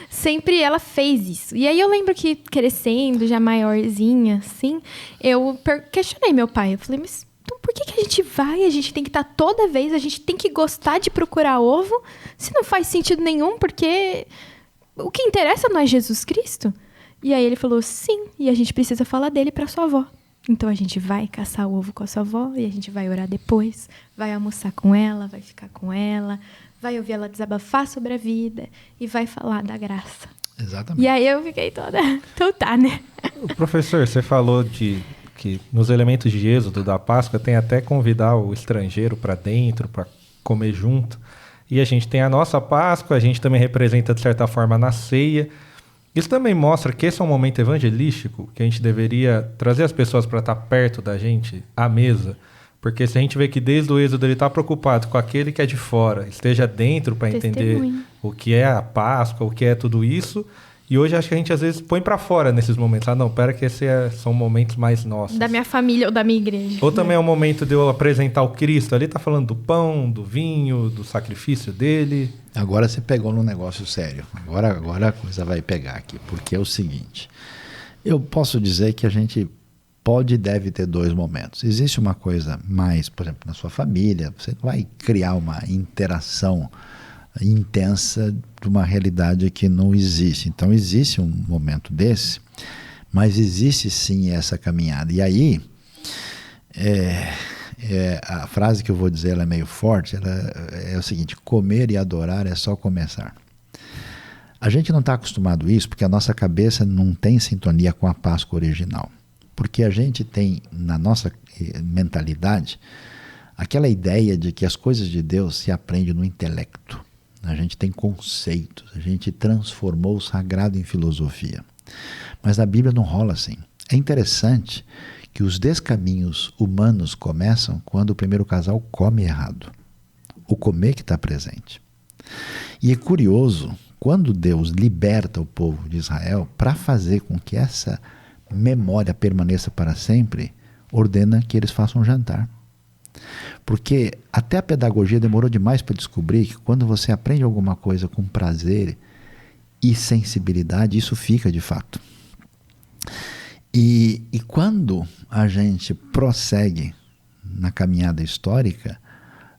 S1: Sempre ela fez isso. E aí eu lembro que, crescendo, já maiorzinha, assim, eu questionei meu pai. Eu falei, mas então por que a gente vai? A gente tem que estar toda vez, a gente tem que gostar de procurar ovo, se não faz sentido nenhum, porque o que interessa não é Jesus Cristo? E aí ele falou, sim, e a gente precisa falar dele para sua avó. Então a gente vai caçar o ovo com a sua avó e a gente vai orar depois, vai almoçar com ela, vai ficar com ela, vai ouvir ela desabafar sobre a vida e vai falar da graça.
S3: Exatamente.
S1: E aí eu fiquei toda... Então tá, né?
S2: Professor, você falou que nos elementos de êxodo da Páscoa tem até convidar o estrangeiro para dentro, para comer junto. E a gente tem a nossa Páscoa, a gente também representa de certa forma na ceia. Isso também mostra que esse é um momento evangelístico, que a gente deveria trazer as pessoas para estar perto da gente, à mesa. Porque se a gente vê que desde o êxodo ele está preocupado com aquele que é de fora, esteja dentro para entender o que é a Páscoa, o que é tudo isso. E hoje acho que a gente às vezes põe para fora nesses momentos. Não, pera que são momentos mais nossos.
S1: Da minha família ou da minha igreja.
S2: Ou também é o momento de eu apresentar o Cristo. Ali tá falando do pão, do vinho, do sacrifício dele.
S3: Agora você pegou num negócio sério. Agora a coisa vai pegar aqui. Porque é o seguinte. Eu posso dizer que a gente pode e deve ter 2 momentos. Existe uma coisa mais, por exemplo, na sua família. Você não vai criar uma interação intensa de uma realidade que não existe. Então existe um momento desse, mas existe sim essa caminhada. E aí, a frase que eu vou dizer ela é meio forte, ela é o seguinte: comer e adorar é só começar. A gente não está acostumado a isso porque a nossa cabeça não tem sintonia com a Páscoa original. Porque a gente tem na nossa mentalidade aquela ideia de que as coisas de Deus se aprendem no intelecto. A gente tem conceitos, a gente transformou o sagrado em filosofia. Mas na Bíblia não rola assim. É interessante que os descaminhos humanos começam quando o primeiro casal come errado. O comer que está presente. E é curioso, quando Deus liberta o povo de Israel, para fazer com que essa memória permaneça para sempre, ordena que eles façam um jantar. Porque até a pedagogia demorou demais para descobrir que quando você aprende alguma coisa com prazer e sensibilidade, isso fica de fato. E quando a gente prossegue na caminhada histórica,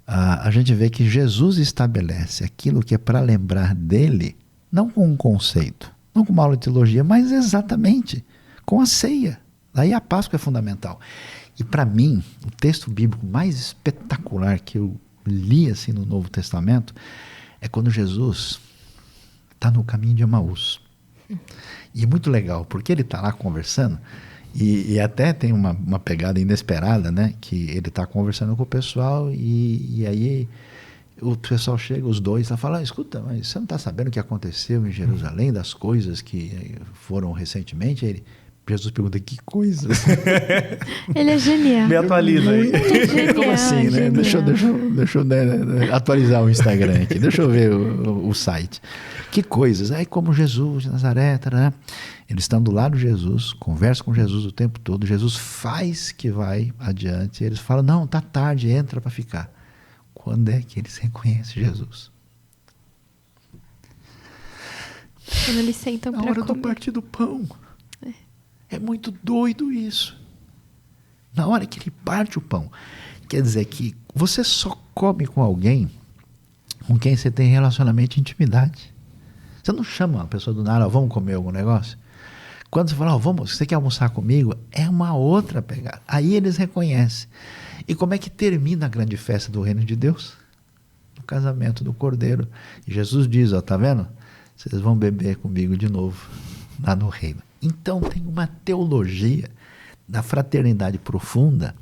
S3: a gente vê que Jesus estabelece aquilo que é para lembrar dele, não com um conceito, não com uma aula de teologia, mas exatamente com a ceia. Daí a Páscoa é fundamental. E para mim, o texto bíblico mais espetacular que eu li assim no Novo Testamento é quando Jesus está no caminho de Emaús. E é muito legal, porque ele está lá conversando e até tem uma pegada inesperada, né? Que ele está conversando com o pessoal e aí o pessoal chega, os dois, e fala: escuta, mas você não está sabendo o que aconteceu em Jerusalém, das coisas que foram recentemente? Jesus pergunta: que coisas?
S1: Ele é genial.
S2: Me atualiza aí.
S1: Genial,
S3: Como assim, né? Deixa eu atualizar o Instagram aqui. Deixa eu ver o site. Que coisas? Aí como Jesus de Nazaré, né? Eles estão do lado de Jesus, conversam com Jesus o tempo todo. Jesus faz que vai adiante. Eles falam: não, tá tarde, entra para ficar. Quando é que eles reconhecem Jesus?
S1: Quando eles sentam para comer.
S3: Na hora do partir do pão. É muito doido isso. Na hora que ele parte o pão. Quer dizer que você só come com alguém com quem você tem relacionamento e intimidade. Você não chama a pessoa do nada: vamos comer algum negócio? Quando você fala: vamos, você quer almoçar comigo? É uma outra pegada. Aí eles reconhecem. E como é que termina a grande festa do reino de Deus? No casamento do Cordeiro. E Jesus diz: ó, tá vendo? Vocês vão beber comigo de novo lá no reino. Então tem uma teologia da fraternidade profunda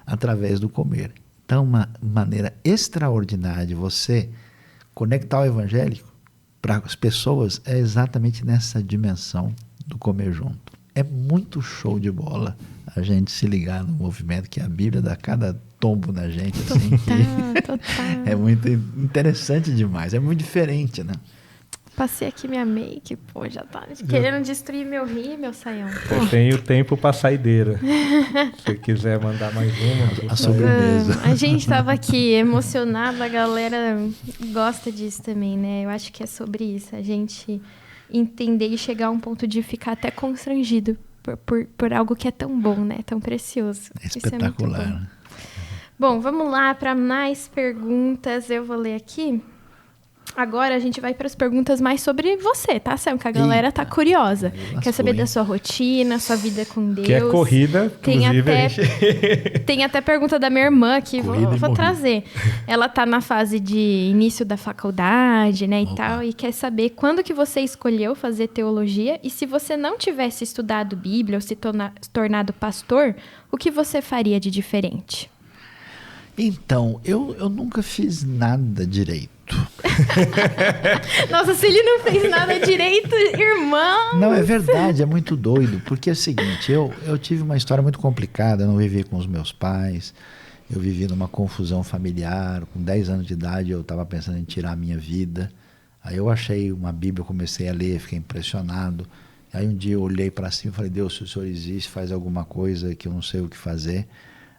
S3: através do comer. Então uma maneira extraordinária de você conectar o evangélico para as pessoas é exatamente nessa dimensão do comer junto. É muito show de bola a gente se ligar no movimento que a Bíblia dá cada tombo na gente. Assim,
S1: Total.
S3: É muito interessante demais, é muito diferente, né?
S1: Passei aqui minha make, pô, já tá querendo destruir meu rímel, Saião.
S2: Eu tenho tempo para saideira. Se você quiser mandar mais uma.
S3: A sobremesa.
S1: A gente tava aqui emocionado, a galera gosta disso também, né? Eu acho que é sobre isso, a gente entender e chegar a um ponto de ficar até constrangido por algo que é tão bom, né? Tão precioso.
S3: Espetacular.
S1: Isso é muito bom. Bom, vamos lá para mais perguntas. Eu vou ler aqui. Agora a gente vai para as perguntas mais sobre você, tá, Sam? Que a galera tá curiosa. Quer saber da sua rotina, sua vida com Deus.
S2: Que é corrida, inclusive.
S1: Tem até pergunta da minha irmã aqui, vou trazer. Ela tá na fase de início da faculdade, né, e tal, e quer saber quando que você escolheu fazer teologia e se você não tivesse estudado Bíblia ou se tornado pastor, o que você faria de diferente?
S3: Então, eu nunca fiz nada direito.
S1: Nossa, se ele não fez nada direito, irmão!
S3: Não, é verdade, é muito doido. Porque é o seguinte, eu tive uma história muito complicada, eu não vivi com os meus pais, eu vivi numa confusão familiar, com 10 anos de idade eu estava pensando em tirar a minha vida. Aí eu achei uma Bíblia, eu comecei a ler, fiquei impressionado. Aí um dia eu olhei para cima e falei, Deus, se o Senhor existe, faz alguma coisa que eu não sei o que fazer.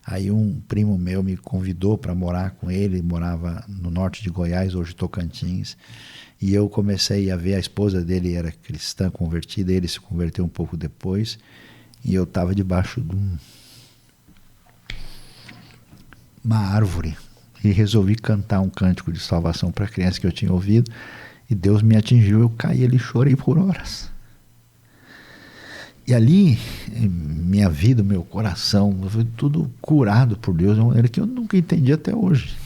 S3: Aí um primo meu me convidou para morar com ele, morava no norte de Goiás, hoje Tocantins. E eu comecei a ver, a esposa dele era cristã convertida, ele se converteu um pouco depois. E eu estava debaixo de uma árvore e resolvi cantar um cântico de salvação para a criança que eu tinha ouvido. E Deus me atingiu, eu caí ali e chorei por horas. E ali, minha vida, meu coração, foi tudo curado por Deus, de uma maneira que eu nunca entendi até hoje.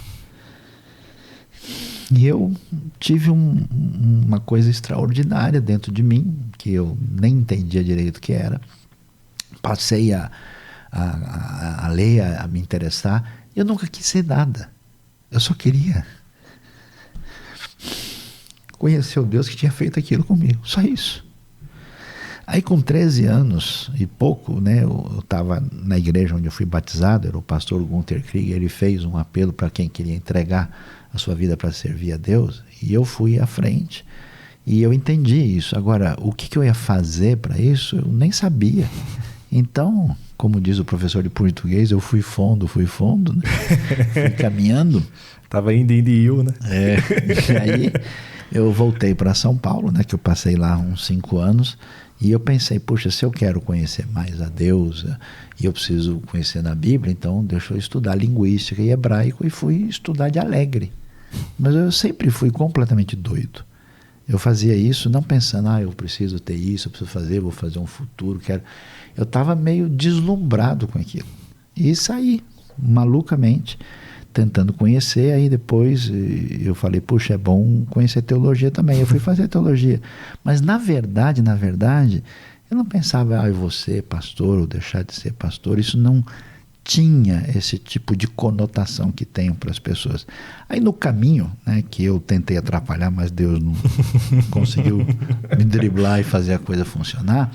S3: E eu tive uma coisa extraordinária dentro de mim, que eu nem entendia direito o que era. Passei a ler, a me interessar. Eu nunca quis ser nada. Eu só queria conhecer o Deus que tinha feito aquilo comigo. Só isso. Aí com 13 anos e pouco, né, eu estava na igreja onde eu fui batizado, era o pastor Gunther Krieger, ele fez um apelo para quem queria entregar a sua vida para servir a Deus, e eu fui à frente, e eu entendi isso. Agora, o que eu ia fazer para isso, eu nem sabia. Então, como diz o professor de português, eu fui fundo, né? Fui caminhando.
S2: Tava indo e eu, né?
S3: E aí eu voltei para São Paulo, né, que eu passei lá uns 5 anos, e eu pensei, puxa, se eu quero conhecer mais a Deus e eu preciso conhecer na Bíblia, então deixa eu estudar linguística e hebraico, e fui estudar de alegre. Mas eu sempre fui completamente doido. Eu fazia isso não pensando, eu preciso ter isso, eu preciso fazer, vou fazer um futuro, quero... Eu estava meio deslumbrado com aquilo. E saí, malucamente, tentando conhecer. Aí depois eu falei, puxa, é bom conhecer teologia também. Eu fui fazer teologia. Mas na verdade, eu não pensava, eu vou ser pastor ou deixar de ser pastor. Isso não tinha esse tipo de conotação que tem para as pessoas. Aí no caminho, né, que eu tentei atrapalhar, mas Deus não conseguiu me driblar e fazer a coisa funcionar,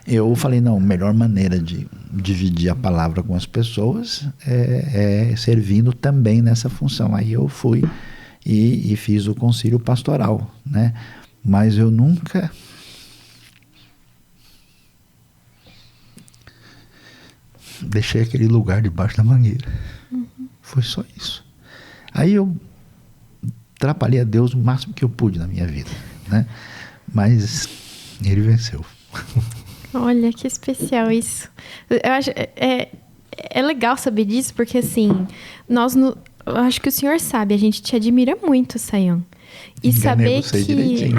S3: eu falei, não, a melhor maneira de dividir a palavra com as pessoas é servindo também nessa função. Aí eu fui e fiz o concílio pastoral, né? Mas eu nunca... deixei aquele lugar debaixo da mangueira. Foi só isso. Aí eu atrapalhei a Deus o máximo que eu pude na minha vida, né? Mas ele venceu.
S1: Olha, que especial isso. Eu acho, é legal saber disso, porque assim, eu acho que o senhor sabe, a gente te admira muito, Sayão. E
S3: Enganei
S1: saber que...
S3: direitinho.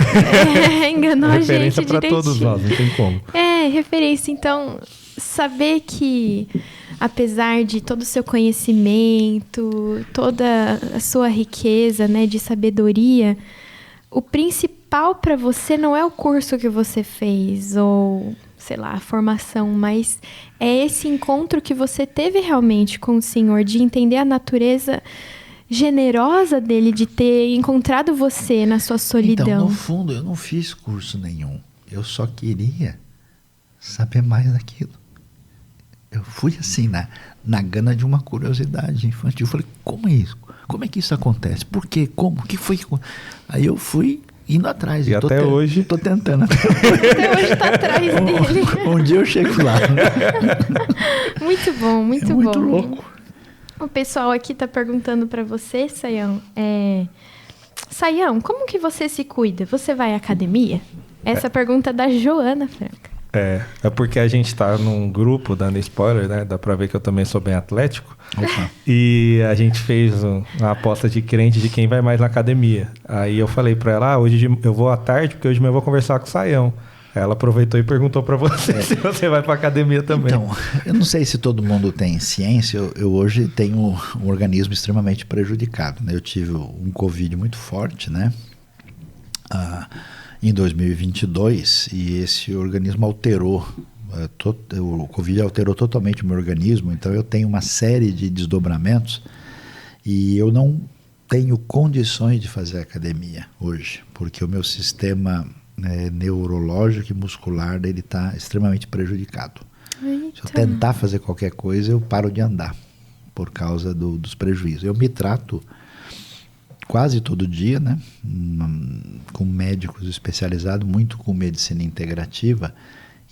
S1: Enganou a gente
S2: referência para todos nós, não tem como.
S1: Referência. Então, saber que, apesar de todo o seu conhecimento, toda a sua riqueza, né, de sabedoria, o principal para você não é o curso que você fez, ou... sei lá, a formação, mas é esse encontro que você teve realmente com o Senhor, de entender a natureza generosa dele, de ter encontrado você na sua solidão.
S3: Então, no fundo, eu não fiz curso nenhum. Eu só queria saber mais daquilo. Eu fui assim, na gana de uma curiosidade infantil. Eu falei, como é isso? Como é que isso acontece? Por quê? Como? O que foi? Aí eu fui... indo atrás.
S2: E até hoje...
S3: Estou tentando.
S1: Até hoje está atrás dele.
S3: Um dia eu chego lá.
S1: Muito bom, muito bom.
S3: Muito louco.
S1: O pessoal aqui está perguntando para você, Sayão. Sayão, como que você se cuida? Você vai à academia? Essa pergunta é da Joana Franca.
S2: É porque a gente está num grupo, dando spoiler, né? Dá para ver que eu também sou bem atlético.
S3: Opa.
S2: E a gente fez uma aposta de crente de quem vai mais na academia. Aí eu falei para ela, hoje eu vou à tarde, porque hoje mesmo eu vou conversar com o Sayão. Ela aproveitou e perguntou para você se você vai para academia também.
S3: Então, eu não sei se todo mundo tem ciência. Eu hoje tenho um organismo extremamente prejudicado, né? Eu tive um Covid muito forte, né? Em 2022, e esse organismo alterou, o Covid alterou totalmente o meu organismo, então eu tenho uma série de desdobramentos e eu não tenho condições de fazer academia hoje, porque o meu sistema neurológico e muscular ele está extremamente prejudicado.
S1: Eita.
S3: Se eu tentar fazer qualquer coisa, eu paro de andar por causa dos prejuízos. Eu me trato quase todo dia, né? Com médicos especializados, muito com medicina integrativa,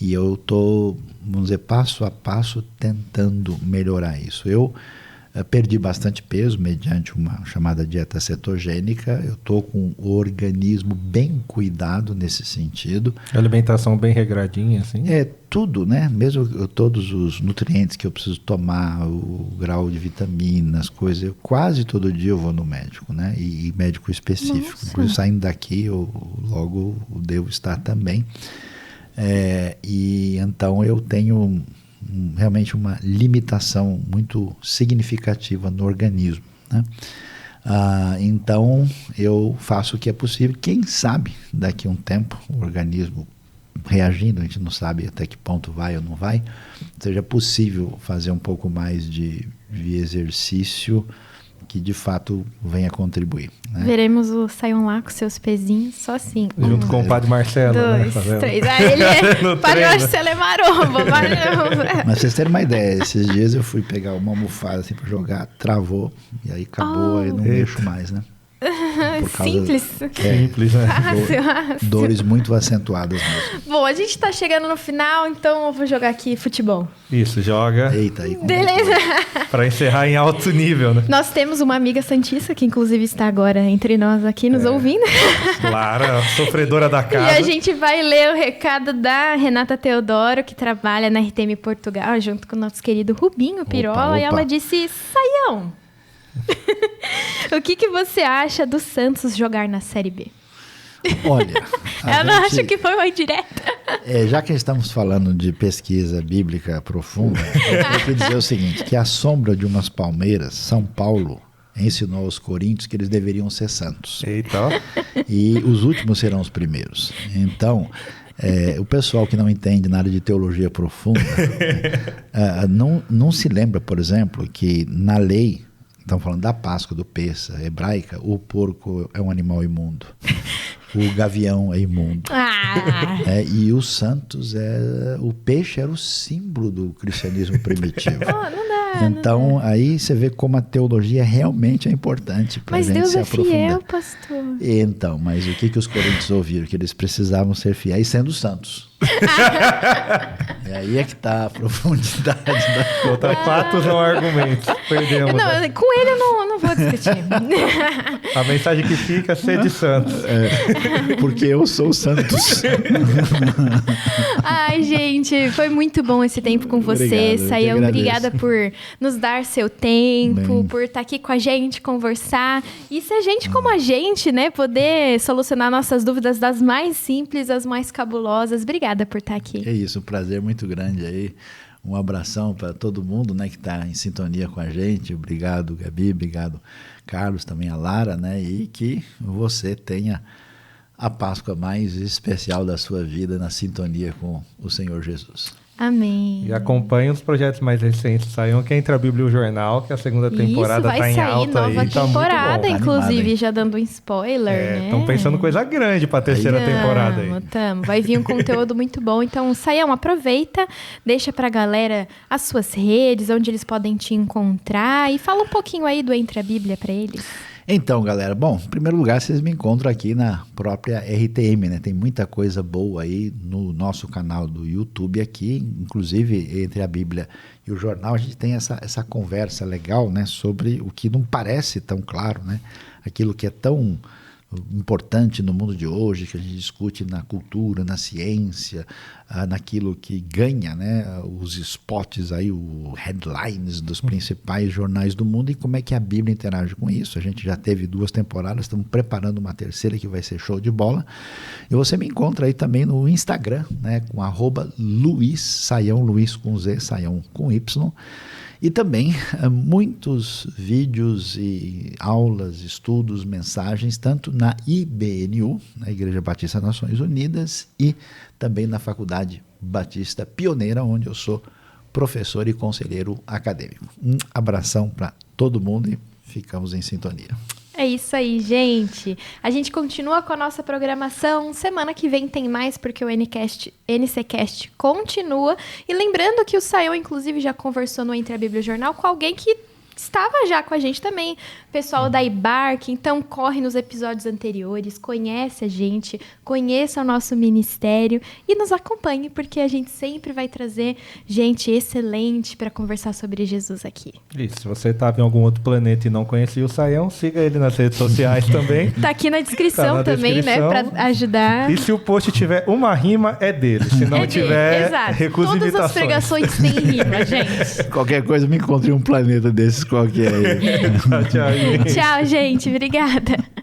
S3: e eu estou, vamos dizer, passo a passo tentando melhorar isso. Eu perdi bastante peso mediante uma chamada dieta cetogênica. Eu estou com o organismo bem cuidado nesse sentido.
S2: Alimentação bem regradinha, assim?
S3: É tudo, né? Mesmo todos os nutrientes que eu preciso tomar, o grau de vitaminas, coisas. Quase todo dia eu vou no médico, né? E médico específico.
S1: Nossa.
S3: Inclusive, saindo daqui, eu logo devo estar também. E então eu tenho realmente uma limitação muito significativa no organismo, né? Então eu faço o que é possível. Quem sabe daqui a um tempo o organismo reagindo, a gente não sabe até que ponto vai ou não vai, seja possível fazer um pouco mais de exercício que de fato venha contribuir, né?
S1: Veremos o Saião lá com seus pezinhos, só assim.
S2: Junto com o Padre Marcelo, né?
S1: 2, 3. Ele é...
S2: No
S1: Padre
S2: treino.
S1: Marcelo é maromba.
S3: Mas pra vocês terem uma ideia, esses dias eu fui pegar uma almofada assim pra jogar, travou, e aí acabou, aí não mexo mais, né? Por causa-
S1: Simples.
S2: Simples, né?
S1: Fácil.
S3: Dores muito acentuadas mesmo.
S1: Bom, a gente tá chegando no final, então eu vou jogar aqui futebol.
S2: Isso, joga
S3: Eita, aí.
S1: Beleza.
S2: para encerrar em alto nível, né?
S1: Nós temos uma amiga santista que inclusive está agora entre nós aqui nos ouvindo.
S2: Clara, sofredora da
S1: E
S2: casa.
S1: a gente vai ler o recado da Renata Teodoro, que trabalha na RTM Portugal, junto com o nosso querido Rubinho Pirola.
S3: Opa.
S1: E ela disse, Saião, o que você acha do Santos jogar na Série B?
S3: Olha,
S1: Eu não acho que foi uma indireta.
S3: já que estamos falando de pesquisa bíblica profunda, eu tenho que dizer o seguinte, que à sombra de umas palmeiras, São Paulo ensinou aos coríntios que eles deveriam ser santos.
S2: Eita, ó.
S3: E os últimos serão os primeiros. Então, o pessoal que não entende nada de teologia profunda não se lembra, por exemplo, que na lei, estamos falando da Páscoa, do Pêssar hebraica, o porco é um animal imundo. O gavião é imundo. E os santos, o peixe era o símbolo do cristianismo primitivo.
S1: Não dá.
S3: Então, aí você vê como a teologia realmente é importante para a
S1: Mas
S3: gente
S1: Deus
S3: se
S1: é
S3: aprofundar.
S1: fiel, pastor.
S3: Então, mas o que os coríntios ouviram? Que eles precisavam ser fiéis sendo santos. E aí é que está a profundidade da...
S2: Contra fatos não argumentos. Perdemos.
S1: Não,
S2: né?
S1: com ele eu não vou discutir.
S2: A mensagem que fica é ser de Santos.
S3: Porque eu sou santos.
S1: Ai, gente, foi muito bom esse tempo com você,
S3: Obrigado, eu que
S1: Saião.
S3: agradeço.
S1: Obrigada por nos dar seu tempo,
S3: Bem.
S1: por estar aqui com a gente, conversar. E ser gente como a gente, né? Poder solucionar nossas dúvidas das mais simples às mais cabulosas. Obrigada por estar aqui.
S3: É isso, um prazer muito grande aí. Um abração para todo mundo, né, que está em sintonia com a gente. Obrigado, Gabi. Obrigado, Carlos, também a Lara, né? E que você tenha a Páscoa mais especial da sua vida na sintonia com o Senhor Jesus.
S1: Amém.
S2: E acompanhe os projetos mais recentes. Saiam que Entre a Bíblia e o Jornal, que a segunda temporada
S1: Isso,
S2: está
S1: vai
S2: em
S1: sair
S2: alta
S1: nova
S2: aí. Tá muito
S1: temporada,
S2: bom.
S3: Tá
S1: inclusive,
S3: animado, hein?
S1: já dando um spoiler, né?
S2: Estão pensando coisa grande para a terceira temporada aí.
S1: Tamo. Vai vir um conteúdo muito bom. Então, Saião, aproveita, deixa pra galera as suas redes, onde eles podem te encontrar e fala um pouquinho aí do Entre a Bíblia pra eles.
S3: Então, galera, bom, em primeiro lugar, vocês me encontram aqui na própria RTM, né? Tem muita coisa boa aí no nosso canal do YouTube aqui, inclusive Entre a Bíblia e o Jornal, a gente tem essa conversa legal, né? Sobre o que não parece tão claro, né? Aquilo que é tão importante no mundo de hoje, que a gente discute na cultura, na ciência, naquilo que ganha, né, os spots aí, os headlines dos principais jornais do mundo e como é que a Bíblia interage com isso. A gente já teve 2 temporadas, estamos preparando uma terceira que vai ser show de bola. E você me encontra aí também no Instagram, né, com @Luiz Saião, Luiz com Z, Saião com Y. E também muitos vídeos e aulas, estudos, mensagens, tanto na IBNU, na Igreja Batista Nações Unidas, e também na Faculdade Batista Pioneira, onde eu sou professor e conselheiro acadêmico. Um abração para todo mundo e ficamos em sintonia.
S1: É isso aí, gente. A gente continua com a nossa programação. Semana que vem tem mais, porque o NCCast continua. E lembrando que o Saião, inclusive, já conversou no Entre a Bíblia e o Jornal com alguém que estava já com a gente também, pessoal da Ibark, então corre nos episódios anteriores, conhece a gente, conheça o nosso ministério e nos acompanhe, porque a gente sempre vai trazer gente excelente para conversar sobre Jesus aqui.
S2: E se você estava em algum outro planeta e não conhecia o Saião, siga ele nas redes sociais também.
S1: Tá aqui na descrição
S2: Tá na
S1: também,
S2: descrição.
S1: né, para ajudar.
S2: E se o post tiver uma rima, é dele. Se não
S1: É dele,
S2: tiver,
S1: exato.
S2: recusa
S1: Todas
S2: imitações.
S1: as pregações têm rima, gente.
S3: Qualquer coisa, me encontrei um planeta desses qualquer aí.
S2: Tchau, tchau, gente.
S1: Tchau, gente. Obrigada.